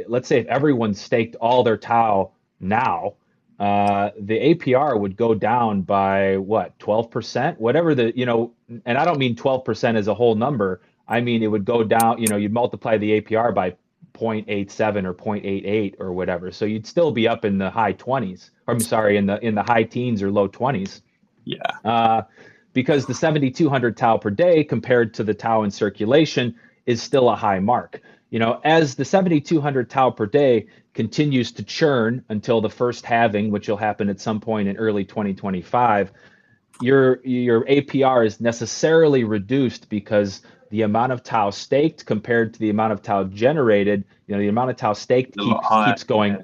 let's say if everyone staked all their tau now, the APR would go down by 12%, whatever and I don't mean 12% as a whole number. I mean, it would go down, you'd multiply the APR by 0.87 or 0.88 or whatever. So you'd still be up in the high 20s, or I'm sorry, in the high teens or low 20s. Yeah. Because the 7,200 tau per day compared to the tau in circulation is still a high mark. As the 7,200 tau per day continues to churn until the first halving, which will happen at some point in early 2025, your APR is necessarily reduced because the amount of tau staked compared to the amount of tau generated, the amount of tau staked keeps going.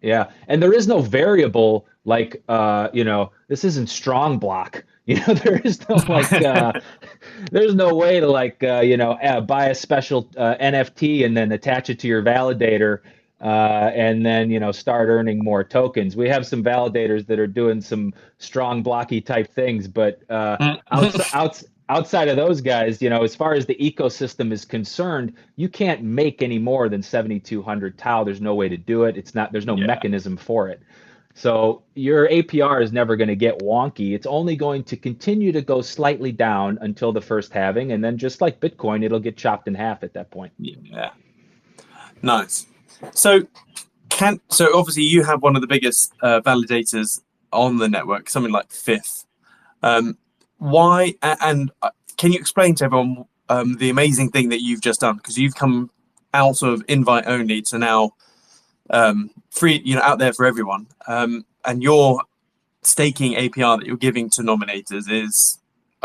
Yeah. And there is no variable like, this isn't strong block. There is no there's no way to buy a special NFT and then attach it to your validator and then, start earning more tokens. We have some validators that are doing some strong blocky type things, but outside of those guys, as far as the ecosystem is concerned, you can't make any more than 7,200 tau. There's no way to do it. There's no mechanism for it. So your APR is never going to get wonky. It's only going to continue to go slightly down until the first halving, and then just like Bitcoin, it'll get chopped in half at that point. Yeah. Nice. So obviously you have one of the biggest validators on the network, something like fifth. Why, and can you explain to everyone the amazing thing that you've just done? Because you've come out of invite only to now free, out there for everyone. And your staking APR that you're giving to nominators is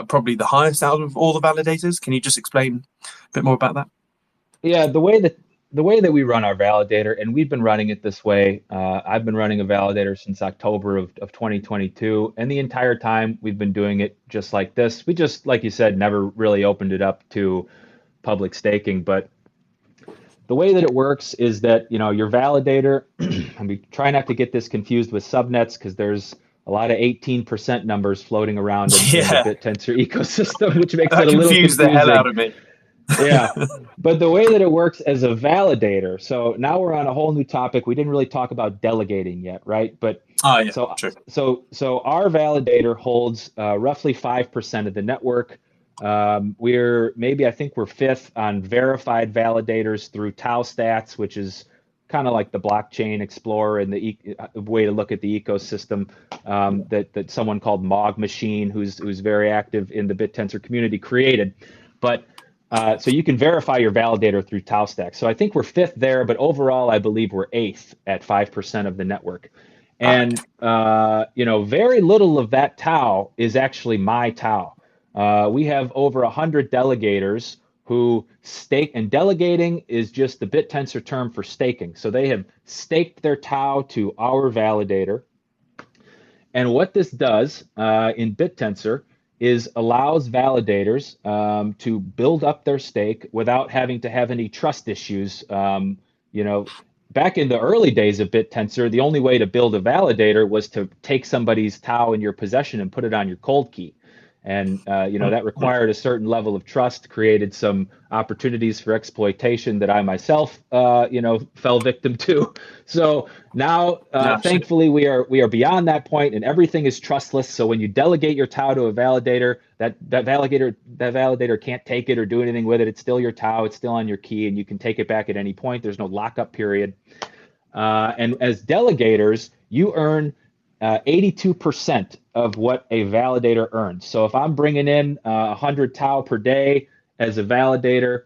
probably the highest out of all the validators. Can you just explain a bit more about that? Yeah, the way that we run our validator, and we've been running it this way. I've been running a validator since October of 2022, and the entire time we've been doing it just like this. We just, like you said, never really opened it up to public staking, but the way that it works is that, your validator, and we try not to get this confused with subnets because there's a lot of 18% numbers floating around in the Yeah, Bittensor ecosystem, which makes that it a little confused the hell out confusing. of me. Yeah. But the way that it works as a validator, so now we're on a whole new topic. We didn't really talk about delegating yet, right? But Oh, yeah, so true. so our validator holds roughly 5% of the network. I think we're fifth on verified validators through Tau stats, which is kind of like the blockchain explorer and the way to look at the ecosystem, that someone called Mog Machine, who's very active in the Bittensor community, created. But so you can verify your validator through Tau stacks. So I think we're fifth there, but overall, I believe we're eighth at 5% of the network. And very little of that Tau is actually my Tau. We have over 100 delegators who stake, and delegating is just the Bittensor term for staking. So they have staked their Tau to our validator. And what this does in Bittensor is allows validators to build up their stake without having to have any trust issues. Back in the early days of Bittensor, the only way to build a validator was to take somebody's Tau in your possession and put it on your cold key. And that required a certain level of trust, created some opportunities for exploitation that I myself, fell victim to. So now, Yeah, sure. thankfully, we are beyond that point, and everything is trustless. So when you delegate your Tau to a validator, that validator can't take it or do anything with it. It's still your Tau. It's still on your key, and you can take it back at any point. There's no lockup period. And as delegators, you earn 82% of what a validator earns. So if I'm bringing in 100 Tau per day as a validator,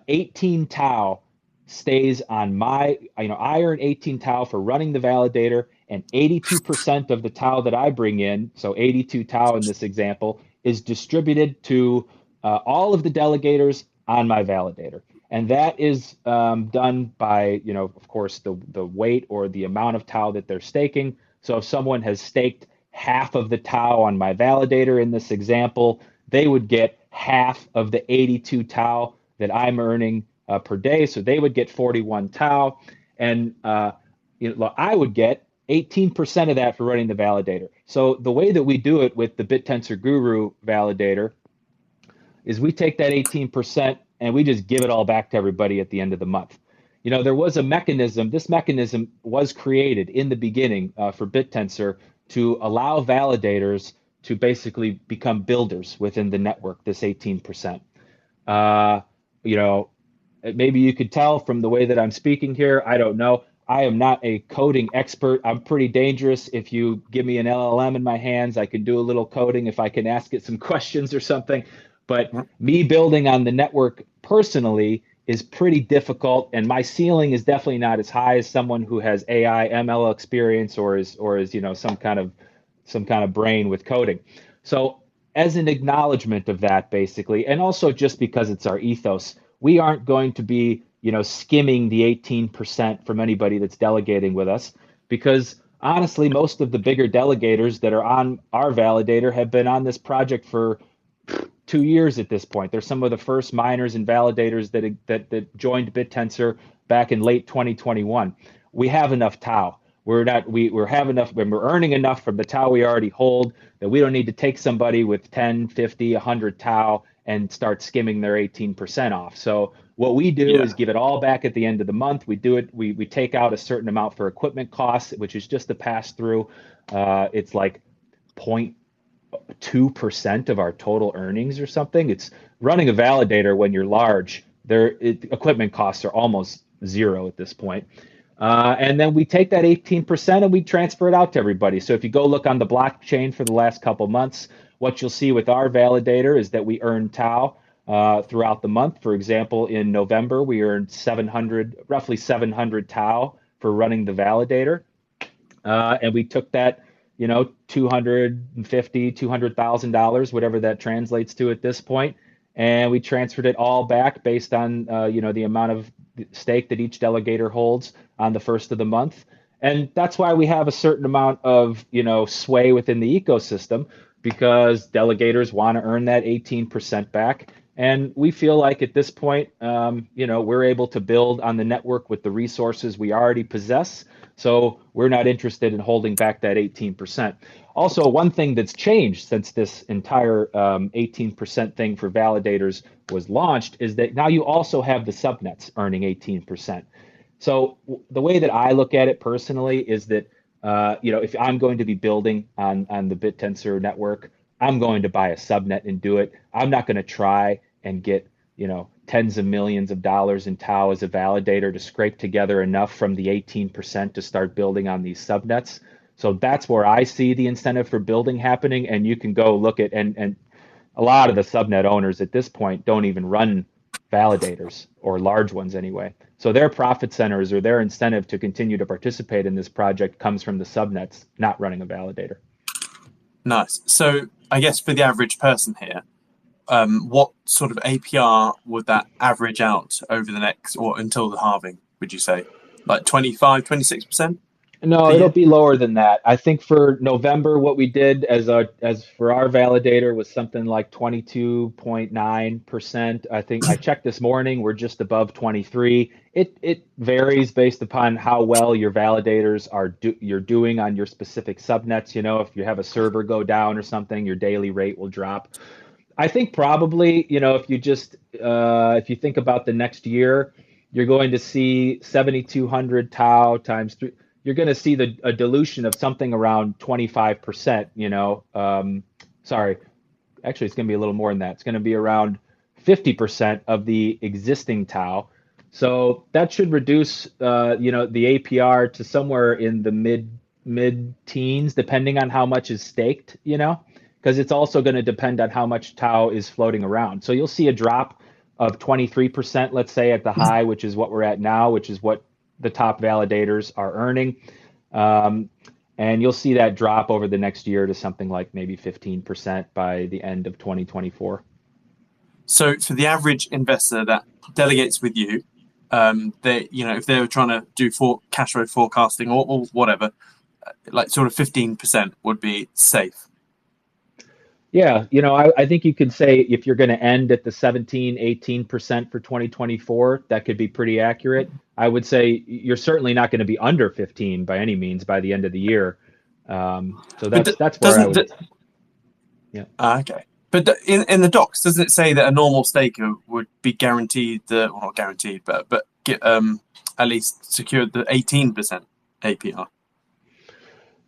18 Tau stays on I earn 18 Tau for running the validator, and 82% of the Tau that I bring in, so 82 Tau in this example, is distributed to all of the delegators on my validator. And that is done by, of course, the weight or the amount of Tau that they're staking. So if someone has staked half of the Tau on my validator in this example, they would get half of the 82 Tau that I'm earning per day. So they would get 41 Tau. And I would get 18% of that for running the validator. So the way that we do it with the Bittensor Guru validator is we take that 18% and we just give it all back to everybody at the end of the month. There was a mechanism. This mechanism was created in the beginning for Bittensor to allow validators to basically become builders within the network, this 18%. Maybe you could tell from the way that I'm speaking here. I don't know. I am not a coding expert. I'm pretty dangerous. If you give me an LLM in my hands, I can do a little coding if I can ask it some questions or something. But me building on the network personally is pretty difficult, and my ceiling is definitely not as high as someone who has AI ML experience or is some kind of brain with coding. So as an acknowledgement of that, basically, and also just because it's our ethos, we aren't going to be skimming the 18% from anybody that's delegating with us, because honestly, most of the bigger delegators that are on our validator have been on this project for 2 years at this point. They're some of the first miners and validators that joined Bittensor back in late 2021. We have enough Tau. We're earning enough from the Tau we already hold that we don't need to take somebody with 10, 50, 100 Tau and start skimming their 18% off. So what we do is give it all back at the end of the month. We do it. We take out a certain amount for equipment costs, which is just a pass through. It's like 0.2% of our total earnings or something. It's running a validator when you're large. Equipment costs are almost zero at this point. And then we take that 18% and we transfer it out to everybody. So if you go look on the blockchain for the last couple months, what you'll see with our validator is that we earn Tau throughout the month. For example, in November, we earned roughly 700 Tau for running the validator. And we took that $250,000, whatever that translates to at this point. And we transferred it all back based on, the amount of stake that each delegator holds on the first of the month. And that's why we have a certain amount of, sway within the ecosystem, because delegators want to earn that 18% back. And we feel like at this point, we're able to build on the network with the resources we already possess. So we're not interested in holding back that 18%. Also, one thing that's changed since this entire 18% thing for validators was launched is that now you also have the subnets earning 18%. So the way that I look at it personally is that, if I'm going to be building on the Bittensor network, I'm going to buy a subnet and do it. I'm not going to try and get, tens of millions of dollars in Tau as a validator to scrape together enough from the 18% to start building on these subnets. So that's where I see the incentive for building happening. And you can go look at, and a lot of the subnet owners at this point don't even run validators, or large ones anyway. So their profit centers or their incentive to continue to participate in this project comes from the subnets, not running a validator. Nice. So I guess for the average person here, what sort of APR would that average out over the next, or until the halving, would you say? Like 25, 26%? No, it'll be lower than that. I think for November, what we did as for our validator was something like 22.9%. I think I checked this morning, we're just above 23. It varies based upon how well your validators you're doing on your specific subnets. If you have a server go down or something, your daily rate will drop. I think probably, if you think about the next year, you're going to see 7,200 Tau times 3. You're going to see a dilution of something around 25%, sorry, actually, it's going to be a little more than that. It's going to be around 50% of the existing Tau. So that should reduce, the APR to somewhere in the mid-teens, depending on how much is staked, because it's also going to depend on how much Tau is floating around. So you'll see a drop of 23%, let's say, at the high, which is what we're at now, which is what the top validators are earning. And you'll see that drop over the next year to something like maybe 15% by the end of 2024. So for the average investor that delegates with you, if they were trying to do cash flow forecasting or whatever, like sort of 15% would be safe. Yeah, I think you could say if you're going to end at the 17, 18% for 2024, that could be pretty accurate. I would say you're certainly not going to be under 15 by any means by the end of the year. So that's where I would. Yeah. Okay. But in the docs, doesn't it say that a normal staker would be guaranteed well, not guaranteed, but get at least secured the 18% APR?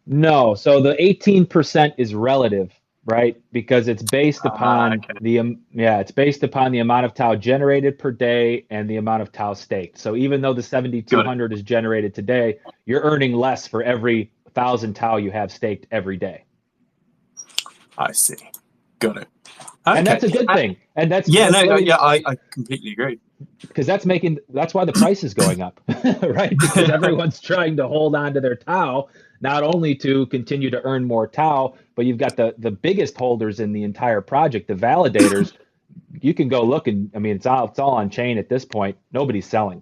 No. So the 18% is relative, right? Because it's based upon it's based upon the amount of Tau generated per day and the amount of Tau staked. So even though the 7,200 is generated today, you're earning less for every 1,000 Tau you have staked every day. I see. Got it. Okay. And that's a good thing. And that's I completely agree. Because that's why the price is going up, right? Because everyone's trying to hold on to their Tau, not only to continue to earn more Tau, but you've got the biggest holders in the entire project, the validators. You can go look, and I mean, it's all on chain at this point. Nobody's selling.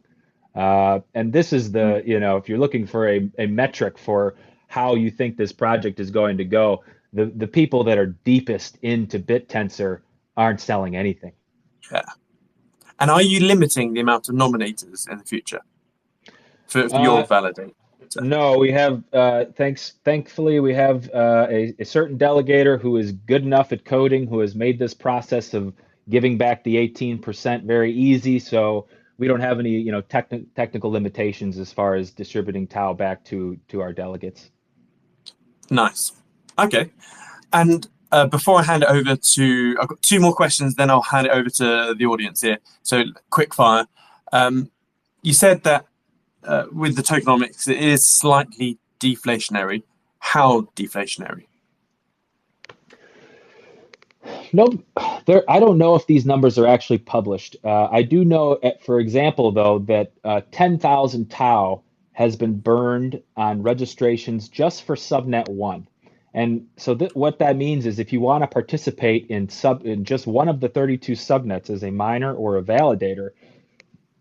And this is if you're looking for a metric for how you think this project is going to go, the people that are deepest into Bittensor aren't selling anything. Yeah. And are you limiting the amount of nominators in the future for your validator? No, we have, thankfully, we have a certain delegator who is good enough at coding, who has made this process of giving back the 18% very easy. So we don't have any, technical limitations as far as distributing Tau back to our delegates. Nice. Okay. And before I hand it over to, I've got two more questions, then I'll hand it over to the audience here. So quick fire. You said that with the tokenomics, it is slightly deflationary. How deflationary? No, I don't know if these numbers are actually published. I do know, for example, though, that 10,000 Tau has been burned on registrations just for subnet 1. And so what that means is if you want to participate in just one of the 32 subnets as a miner or a validator,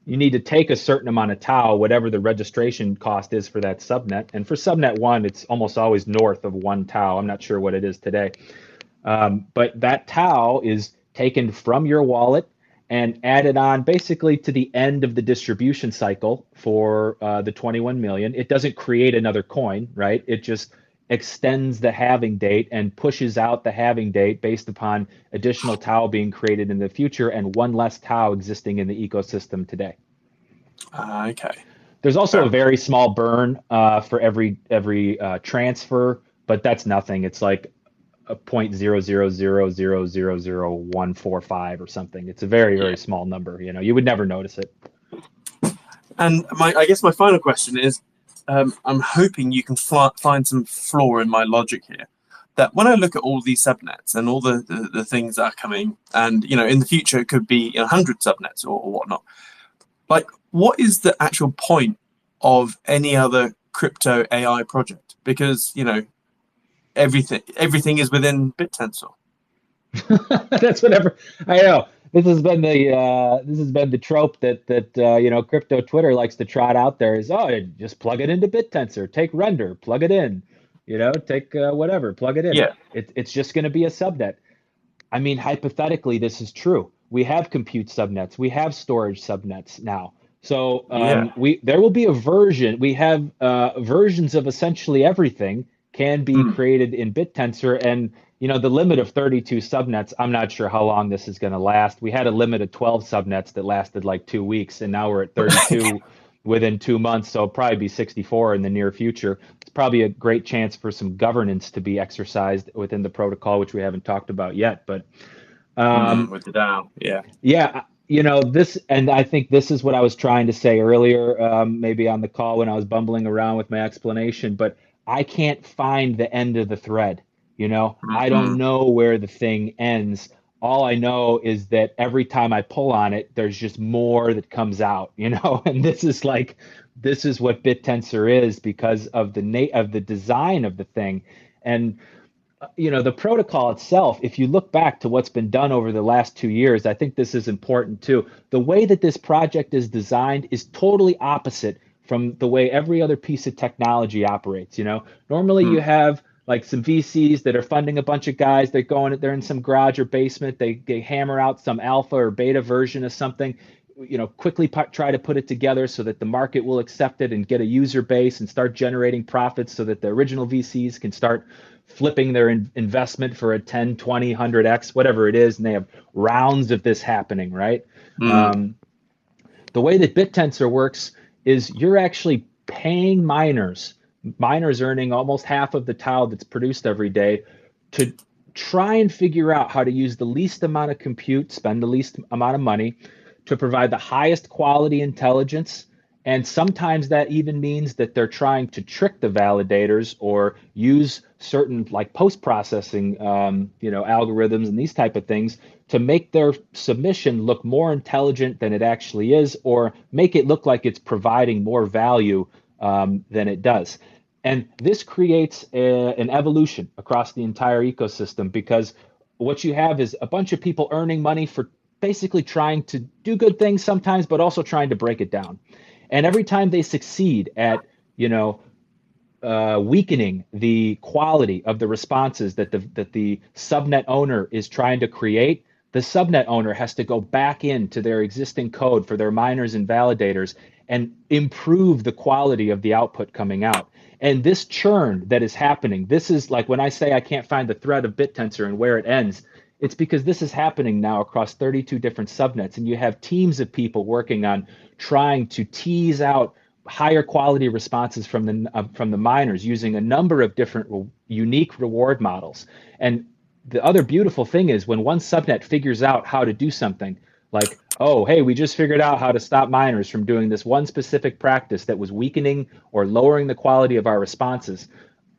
you need to take a certain amount of tau, whatever the registration cost is for that subnet. And for subnet one, it's almost always north of 1 tau. I'm not sure what it is today. But that tau is taken from your wallet and added on basically to the end of the distribution cycle for the 21 million. It doesn't create another coin, right? It just extends the halving date and pushes out the halving date based upon additional tau being created in the future and one less tau existing in the ecosystem today. Okay. There's also a very small burn for every transfer, but that's nothing. It's like a 0.000000145 or something. It's a very, very small number. You know, you would never notice it. And I guess my final question is, I'm hoping you can find some flaw in my logic here. That when I look at all these subnets and all the things that are coming, and you know, in the future it could be 100 subnets or whatnot. Like, what is the actual point of any other crypto AI project? Because you know, everything is within Bittensor. That's whatever I know. This has been the trope that you know, crypto Twitter likes to trot out there is, oh, just plug it into Bittensor, take render, plug it in, you know, take whatever, plug it in. Yeah. It's just going to be a subnet. I mean, hypothetically, this is true. We have compute subnets, we have storage subnets now. So Yeah. there will be a version. We have versions of essentially everything can be created in Bittensor, and you know, the limit of 32 subnets. I'm not sure how long this is going to last. We had a limit of 12 subnets that lasted like 2 weeks, and now we're at 32 within 2 months. So it'll probably be 64 in the near future. It's probably a great chance for some governance to be exercised within the protocol, which we haven't talked about yet. But With the DAO, yeah. yeah, you know, this, and I think this is what I was trying to say earlier, maybe on the call when I was bumbling around with my explanation, but I can't find the end of the thread. You know, I don't know where the thing ends. All I know is that every time I pull on it, there's just more that comes out, you know, and this is what Bittensor is because of the design of the thing. And you know, the protocol itself, if you look back to what's been done over the last 2 years, I think this is important too. The way that this project is designed is totally opposite from the way every other piece of technology operates. You know, normally you have like some VCs that are funding a bunch of guys. They're in some garage or basement. They hammer out some alpha or beta version of something, you know, quickly try to put it together so that the market will accept it and get a user base and start generating profits so that the original VCs can start flipping their investment for a 10, 20, 100x, whatever it is. And they have rounds of this happening, right? The way that Bittensor works is you're actually paying miners earning almost half of the tau that's produced every day to try and figure out how to use the least amount of compute, spend the least amount of money to provide the highest quality intelligence. And sometimes that even means that they're trying to trick the validators or use certain like post-processing, you know, algorithms and these type of things to make their submission look more intelligent than it actually is, or make it look like it's providing more value than it does. And this creates an evolution across the entire ecosystem because what you have is a bunch of people earning money for basically trying to do good things sometimes, but also trying to break it down. And every time they succeed at, you know, weakening the quality of the responses that the subnet owner is trying to create, the subnet owner has to go back into their existing code for their miners and validators and improve the quality of the output coming out. And this churn that is happening, this is like when I say I can't find the thread of Bittensor and where it ends, it's because this is happening now across 32 different subnets, and you have teams of people working on trying to tease out higher quality responses from the miners using a number of different unique reward models. And the other beautiful thing is when one subnet figures out how to do something like, oh, hey, we just figured out how to stop miners from doing this one specific practice that was weakening or lowering the quality of our responses,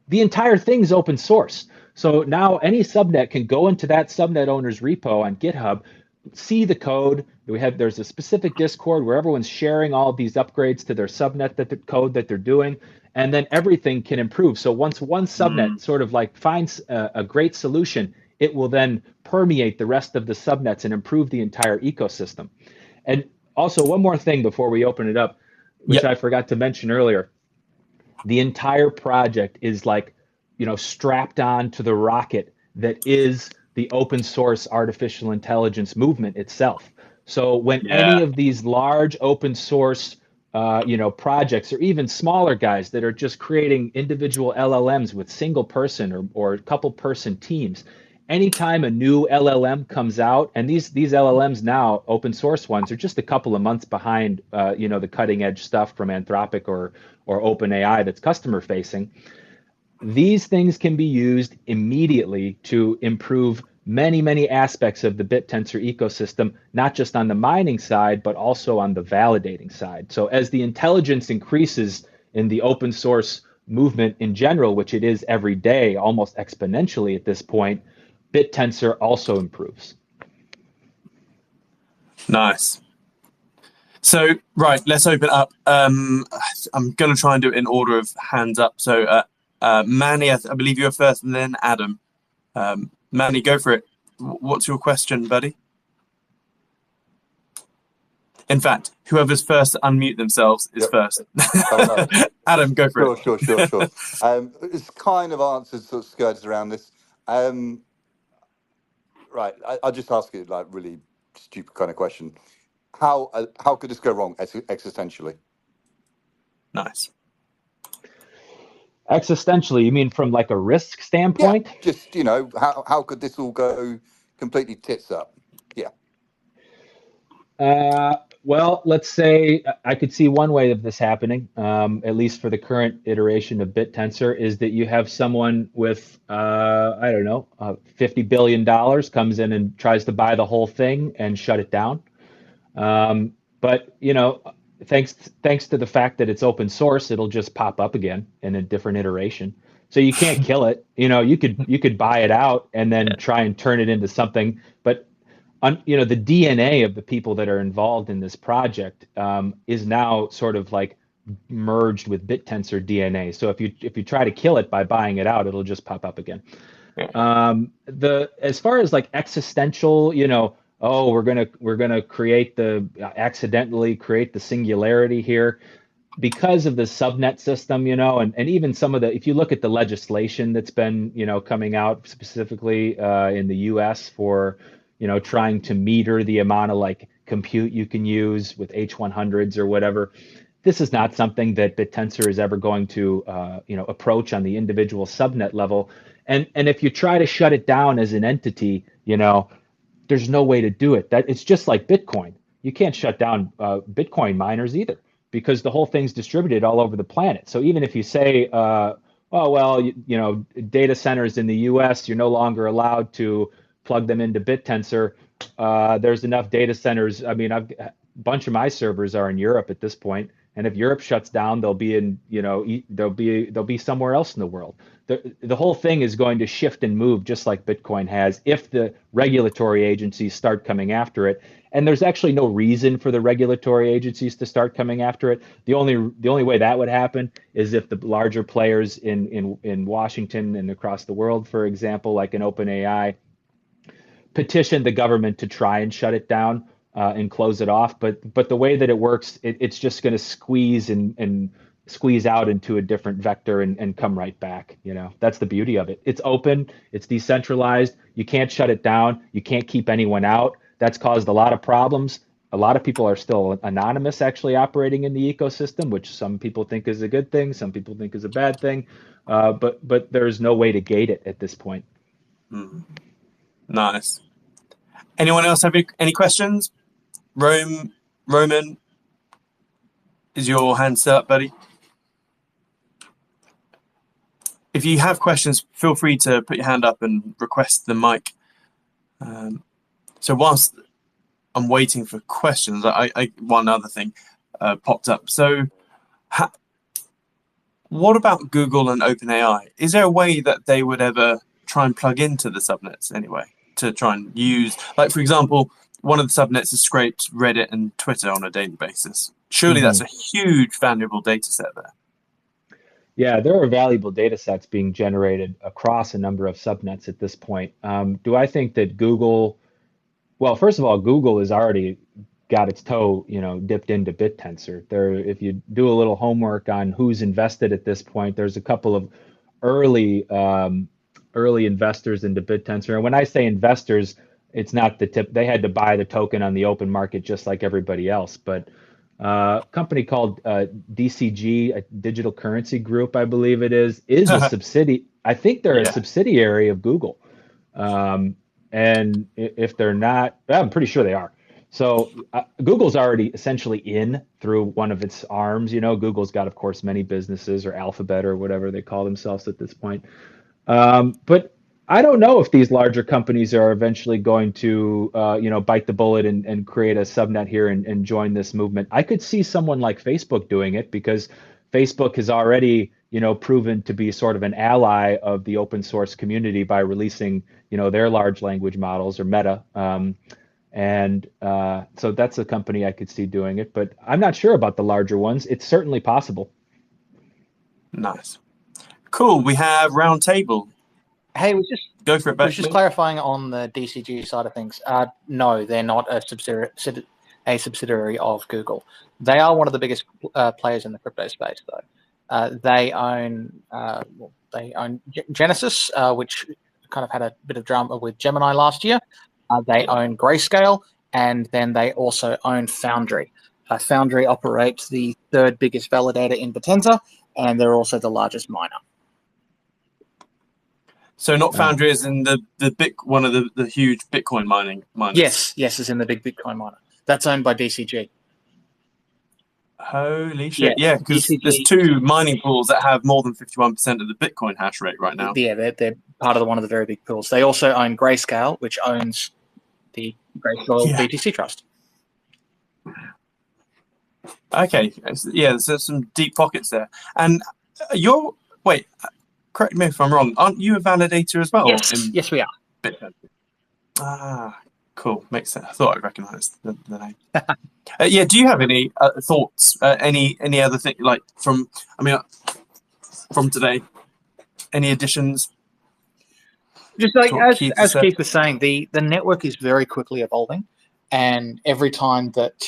the entire thing's open source. So now any subnet can go into that subnet owner's repo on GitHub, see the code. There's a specific Discord where everyone's sharing all of these upgrades to their subnet, that the code that they're doing, and then everything can improve. So once one subnet sort of like finds a great solution, it will then permeate the rest of the subnets and improve the entire ecosystem. And also, one more thing before we open it up, which Yep. I forgot to mention earlier. The entire project is like, strapped on to the rocket that is the open source artificial intelligence movement itself. So when any Yeah. of these large open source projects, or even smaller guys that are just creating individual LLMs with single person or couple person teams, anytime a new LLM comes out, and these LLMs now, open source ones, are just a couple of months behind, the cutting edge stuff from Anthropic or OpenAI that's customer facing. These things can be used immediately to improve many, many aspects of the Bittensor ecosystem, not just on the mining side, but also on the validating side. So as the intelligence increases in the open source movement in general, which it is every day, almost exponentially at this point, Bittensor also improves. Nice. So, right, let's open up. I'm going to try and do it in order of hands up. So, Manny, I believe you're first, and then Adam. Manny, go for it. What's your question, buddy? In fact, whoever's first to unmute themselves is first. Oh, no. Adam, go for it. Sure. It's kind of answered, sort of skirted around this. Right, I'll just ask you like really stupid kind of question. How could this go wrong existentially? Nice. Existentially, you mean from like a risk standpoint? Yeah, just, how could this all go completely tits up? Yeah. Well, let's say I could see one way of this happening, at least for the current iteration of Bittensor, is that you have someone with, I don't know, $50 billion comes in and tries to buy the whole thing and shut it down. But, thanks to the fact that it's open source, it'll just pop up again in a different iteration. So you can't kill it. You could buy it out and then try and turn it into something, but the DNA of the people that are involved in this project is now sort of like merged with Bittensor DNA. So if you try to kill it by buying it out, it'll just pop up again. As far as like existential, we're gonna accidentally create the singularity here because of the subnet system, and even some of if you look at the legislation that's been coming out specifically in the U.S. for trying to meter the amount of like compute you can use with H100s or whatever. This is not something that Bittensor is ever going to, approach on the individual subnet level. And if you try to shut it down as an entity, there's no way to do it. That it's just like Bitcoin. You can't shut down Bitcoin miners either because the whole thing's distributed all over the planet. So even if you say, data centers in the U.S., you're no longer allowed to plug them into Bittensor. There's enough data centers. I mean, a bunch of my servers are in Europe at this point, and if Europe shuts down, they'll be somewhere else in the world. The whole thing is going to shift and move just like Bitcoin has if the regulatory agencies start coming after it. And there's actually no reason for the regulatory agencies to start coming after it. The only way that would happen is if the larger players in Washington and across the world, for example, like an OpenAI, petition the government to try and shut it down and close it off. But the way that it works, it's just going to squeeze and squeeze out into a different vector and come right back. That's the beauty of it. It's open, it's decentralized. You can't shut it down. You can't keep anyone out. That's caused a lot of problems. A lot of people are still anonymous actually operating in the ecosystem, which some people think is a good thing. Some people think is a bad thing. But there's no way to gate it at this point. Mm. Nice. Anyone else have any questions? Roman, is your hand set up, buddy? If you have questions, feel free to put your hand up and request the mic. So whilst I'm waiting for questions, one other thing popped up. So what about Google and OpenAI? Is there a way that they would ever try and plug into the subnets anyway to try and use, like, for example, one of the subnets has scraped Reddit and Twitter on a daily basis. Surely that's a huge, valuable data set there. Yeah, there are valuable data sets being generated across a number of subnets at this point. Do I think that Google, well, first of all, Google has already got its toe, dipped into Bittensor. If you do a little homework on who's invested at this point, there's a couple of early investors into Bittensor. And when I say investors, it's not the tip. They had to buy the token on the open market just like everybody else. But a company called DCG, a Digital Currency Group, I believe it is a subsidiary. I think they're a subsidiary of Google. And if they're not, I'm pretty sure they are. So Google's already essentially in through one of its arms. Google's got, of course, many businesses, or Alphabet or whatever they call themselves at this point. But I don't know if these larger companies are eventually going to, bite the bullet and create a subnet here and join this movement. I could see someone like Facebook doing it, because Facebook has already, proven to be sort of an ally of the open source community by releasing, their large language models, or Meta. So that's a company I could see doing it, but I'm not sure about the larger ones. It's certainly possible. Nice. Cool. We have Roundtable. Hey, go for it. I was just clarifying on the DCG side of things. No, they're not a subsidiary of Google. They are one of the biggest players in the crypto space, though. They own Genesis, which kind of had a bit of drama with Gemini last year. They own Grayscale, and then they also own Foundry. Foundry operates the third biggest validator in Bittensor, and they're also the largest miner. So not Foundry is in one of the huge Bitcoin miners. Yes, it's in the big Bitcoin miner. That's owned by DCG. Holy shit! Yeah, because there's two mining pools that have more than 51% of the Bitcoin hash rate right now. Yeah, they're part of one of the very big pools. They also own Grayscale, which owns the Grayscale BTC Trust. Okay, yeah, there's some deep pockets there. And correct me if I'm wrong, aren't you a validator as well? Yes, we are. Bitcoin? Cool. Makes sense. I thought I recognised the name. Do you have any thoughts? Any other thing, like from today? Any additions? Just like as Keith was saying, the network is very quickly evolving, and every time that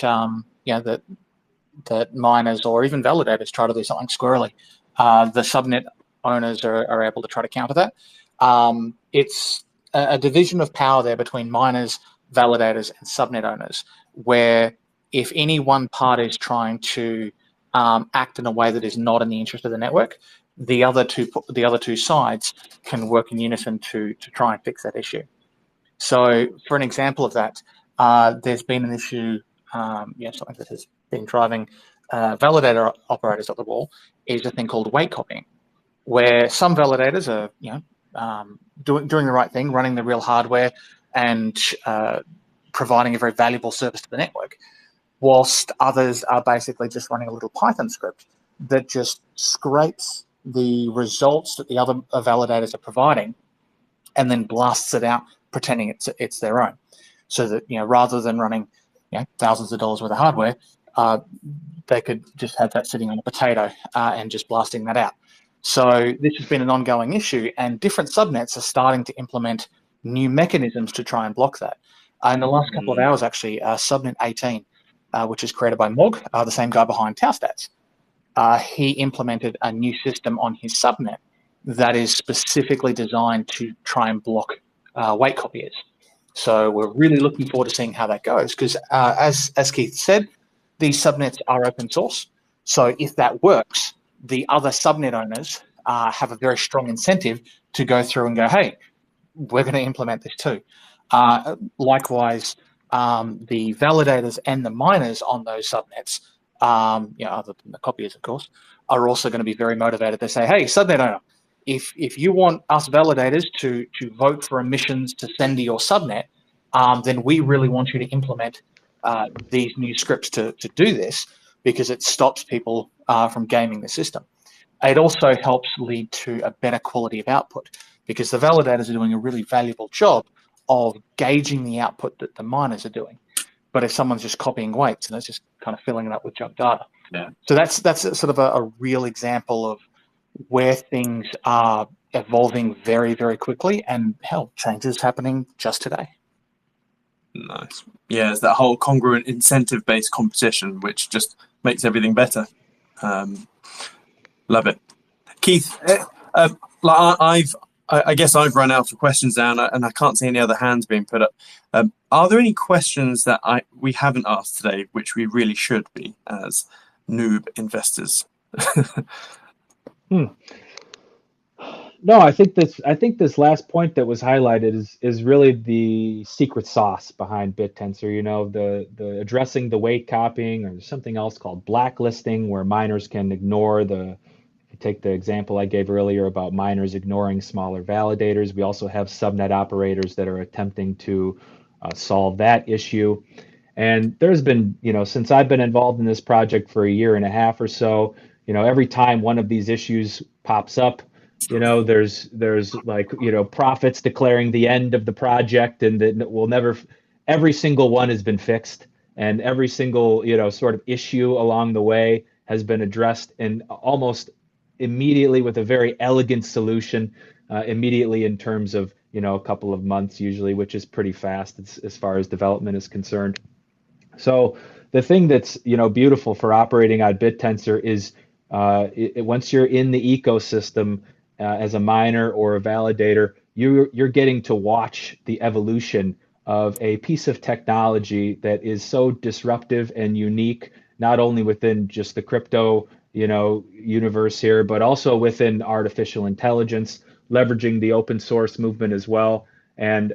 that miners or even validators try to do something squirrely, the subnet owners are able to try to counter that. It's a division of power there between miners, validators, and subnet owners, where if any one party is trying to act in a way that is not in the interest of the network, the other two sides can work in unison to try and fix that issue. So, for an example of that, there's been an issue, something that has been driving validator operators up the wall, is a thing called weight copying, where some validators are, doing the right thing, running the real hardware, and providing a very valuable service to the network, whilst others are basically just running a little Python script that just scrapes the results that the other validators are providing, and then blasts it out, pretending it's their own. So that rather than running thousands of dollars worth of hardware, they could just have that sitting on a potato and just blasting that out. So this has been an ongoing issue, and different subnets are starting to implement new mechanisms to try and block that. In the last couple of hours, actually, subnet 18, which is created by Mog, the same guy behind Taostats, he implemented a new system on his subnet that is specifically designed to try and block weight copiers. So we're really looking forward to seeing how that goes, because as Keith said, these subnets are open source. So if that works, the other subnet owners have a very strong incentive to go through and go, hey, we're going to implement this too. Likewise, the validators and the miners on those subnets, other than the copiers, of course, are also going to be very motivated to say, hey, subnet owner, if you want us validators to vote for emissions to send to your subnet, then we really want you to implement these new scripts to do this, because it stops people from gaming the system. It also helps lead to a better quality of output, because the validators are doing a really valuable job of gauging the output that the miners are doing. But if someone's just copying weights and it's just kind of filling it up with junk data. Yeah. So that's sort of a real example of where things are evolving very, very quickly, and hell, changes happening just today. Nice. Yeah, it's that whole congruent incentive-based competition, which just makes everything better. Love it. Keith, I guess I've run out of questions now, and I can't see any other hands being put up. Are there any questions that we haven't asked today, which we really should be as noob investors? No, I think this last point that was highlighted is really the secret sauce behind Bittensor. You know, the addressing the weight copying, or something else called blacklisting, where miners can ignore the. If you take the example I gave earlier about miners ignoring smaller validators, we also have subnet operators that are attempting to solve that issue. And there's been, since I've been involved in this project for a year and a half or so, every time one of these issues pops up, there's like, prophets declaring the end of the project, and that will never, every single one has been fixed, and every single, sort of issue along the way has been addressed, and almost immediately with a very elegant solution, immediately in terms of, a couple of months usually, which is pretty fast as far as development is concerned. So the thing that's, beautiful for operating on Bittensor is once you're in the ecosystem as a miner or a validator, you're getting to watch the evolution of a piece of technology that is so disruptive and unique, not only within just the crypto, universe here, but also within artificial intelligence, leveraging the open source movement as well. And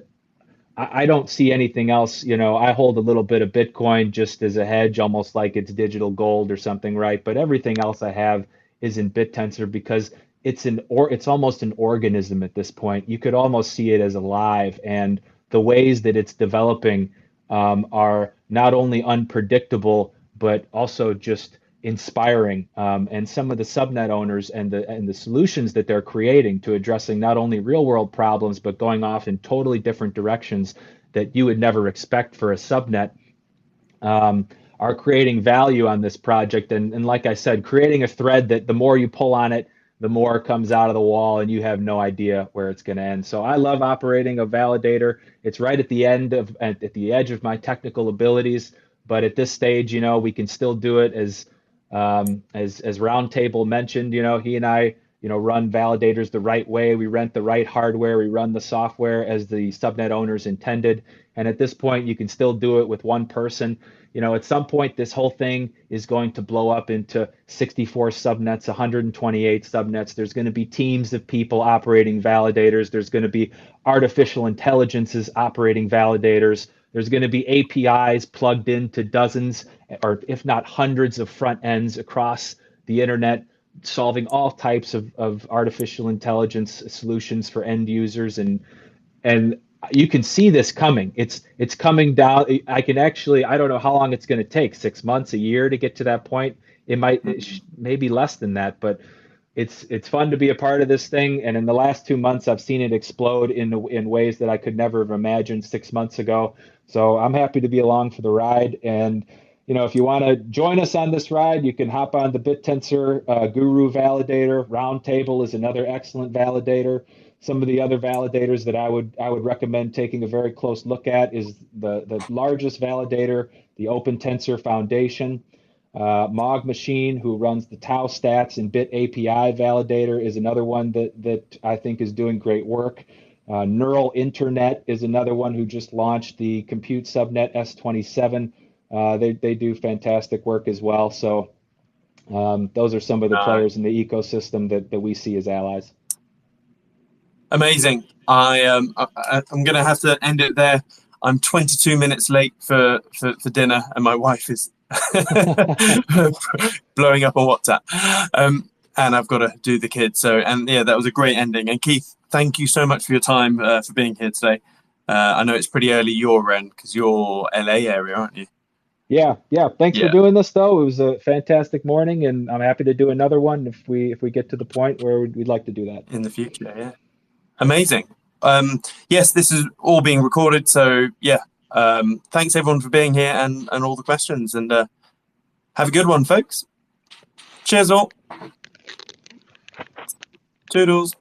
I don't see anything else. I hold a little bit of Bitcoin just as a hedge, almost like it's digital gold or something, right? But everything else I have is in Bittensor, because it's almost an organism at this point. You could almost see it as alive, and the ways that it's developing are not only unpredictable, but also just inspiring. And some of the subnet owners and the solutions that they're creating to addressing not only real world problems, but going off in totally different directions that you would never expect for a subnet, are creating value on this project. And like I said, creating a thread that the more you pull on it, the more comes out of the wall, and you have no idea where it's going to end. So I love operating a validator. It's right at the edge of my technical abilities, but at this stage, we can still do it as Roundtable mentioned. He and I, run validators the right way. We rent the right hardware. We run the software as the subnet owners intended. And at this point, you can still do it with one person. At some point, this whole thing is going to blow up into 64 subnets, 128 subnets. There's going to be teams of people operating validators. There's going to be artificial intelligences operating validators. There's going to be APIs plugged into dozens, or if not hundreds, of front ends across the internet, solving all types of artificial intelligence solutions for end users. And you can see this coming. It's coming down. I don't know how long it's going to take, 6 months, a year to get to that point. It might, maybe less than that, but it's fun to be a part of this thing. And in the last 2 months, I've seen it explode in ways that I could never have imagined 6 months ago. So I'm happy to be along for the ride. And, if you want to join us on this ride, you can hop on the Bittensor Guru validator. Roundtable is another excellent validator. Some of the other validators that I would recommend taking a very close look at is the largest validator, the Opentensor Foundation. Mog Machine, who runs the Tau Stats and Bit API validator, is another one that I think is doing great work. Neural Internet is another one who just launched the Compute Subnet S27. They do fantastic work as well. So those are some of the players in the ecosystem that we see as allies. Amazing. I'm going to have to end it there. I'm 22 minutes late for dinner, and my wife is blowing up on WhatsApp. And I've got to do the kids. So, and yeah, that was a great ending. And Keith, thank you so much for your time for being here today. I know it's pretty early your end because you're LA area, aren't you? Yeah. Thanks for doing this, though. It was a fantastic morning, and I'm happy to do another one if we get to the point where we'd like to do that in the future. Yeah, amazing. Yes, this is all being recorded, so yeah. Thanks everyone for being here and all the questions, and have a good one, folks. Cheers all. Toodles.